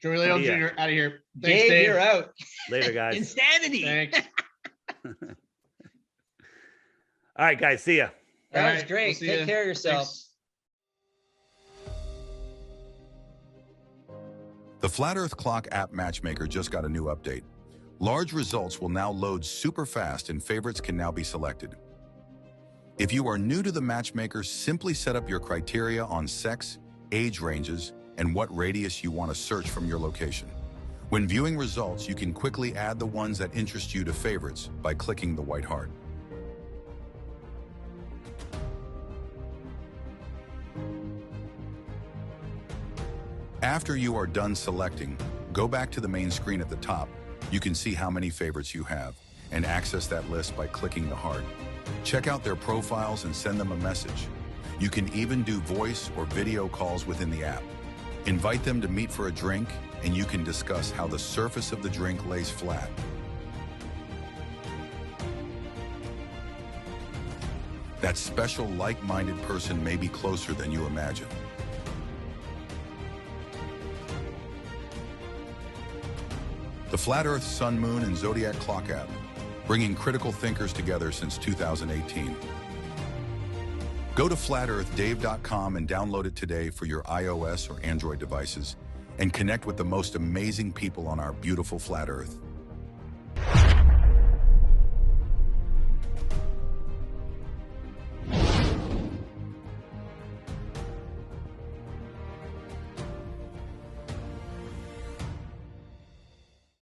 Joey Leon Jr. out of here. Thanks, Dave, you're out. Later, guys. Insanity. Thanks. All right, guys. See ya. That was great. Take care of yourself. Thanks. The Flat Earth Clock app matchmaker just got a new update. Large results will now load super fast and favorites can now be selected. If you are new to the matchmaker, simply set up your criteria on sex, age ranges, and what radius you want to search from your location. When viewing results, you can quickly add the ones that interest you to favorites by clicking the white heart. After you are done selecting, go back to the main screen at the top. You can see how many favorites you have and access that list by clicking the heart. Check out their profiles and send them a message. You can even do voice or video calls within the app. Invite them to meet for a drink, and you can discuss how the surface of the drink lays flat. That special like-minded person may be closer than you imagine. The Flat Earth, Sun, Moon, and Zodiac Clock app, bringing critical thinkers together since 2018. Go to flatearthdave.com and download it today for your iOS or Android devices and connect with the most amazing people on our beautiful flat Earth.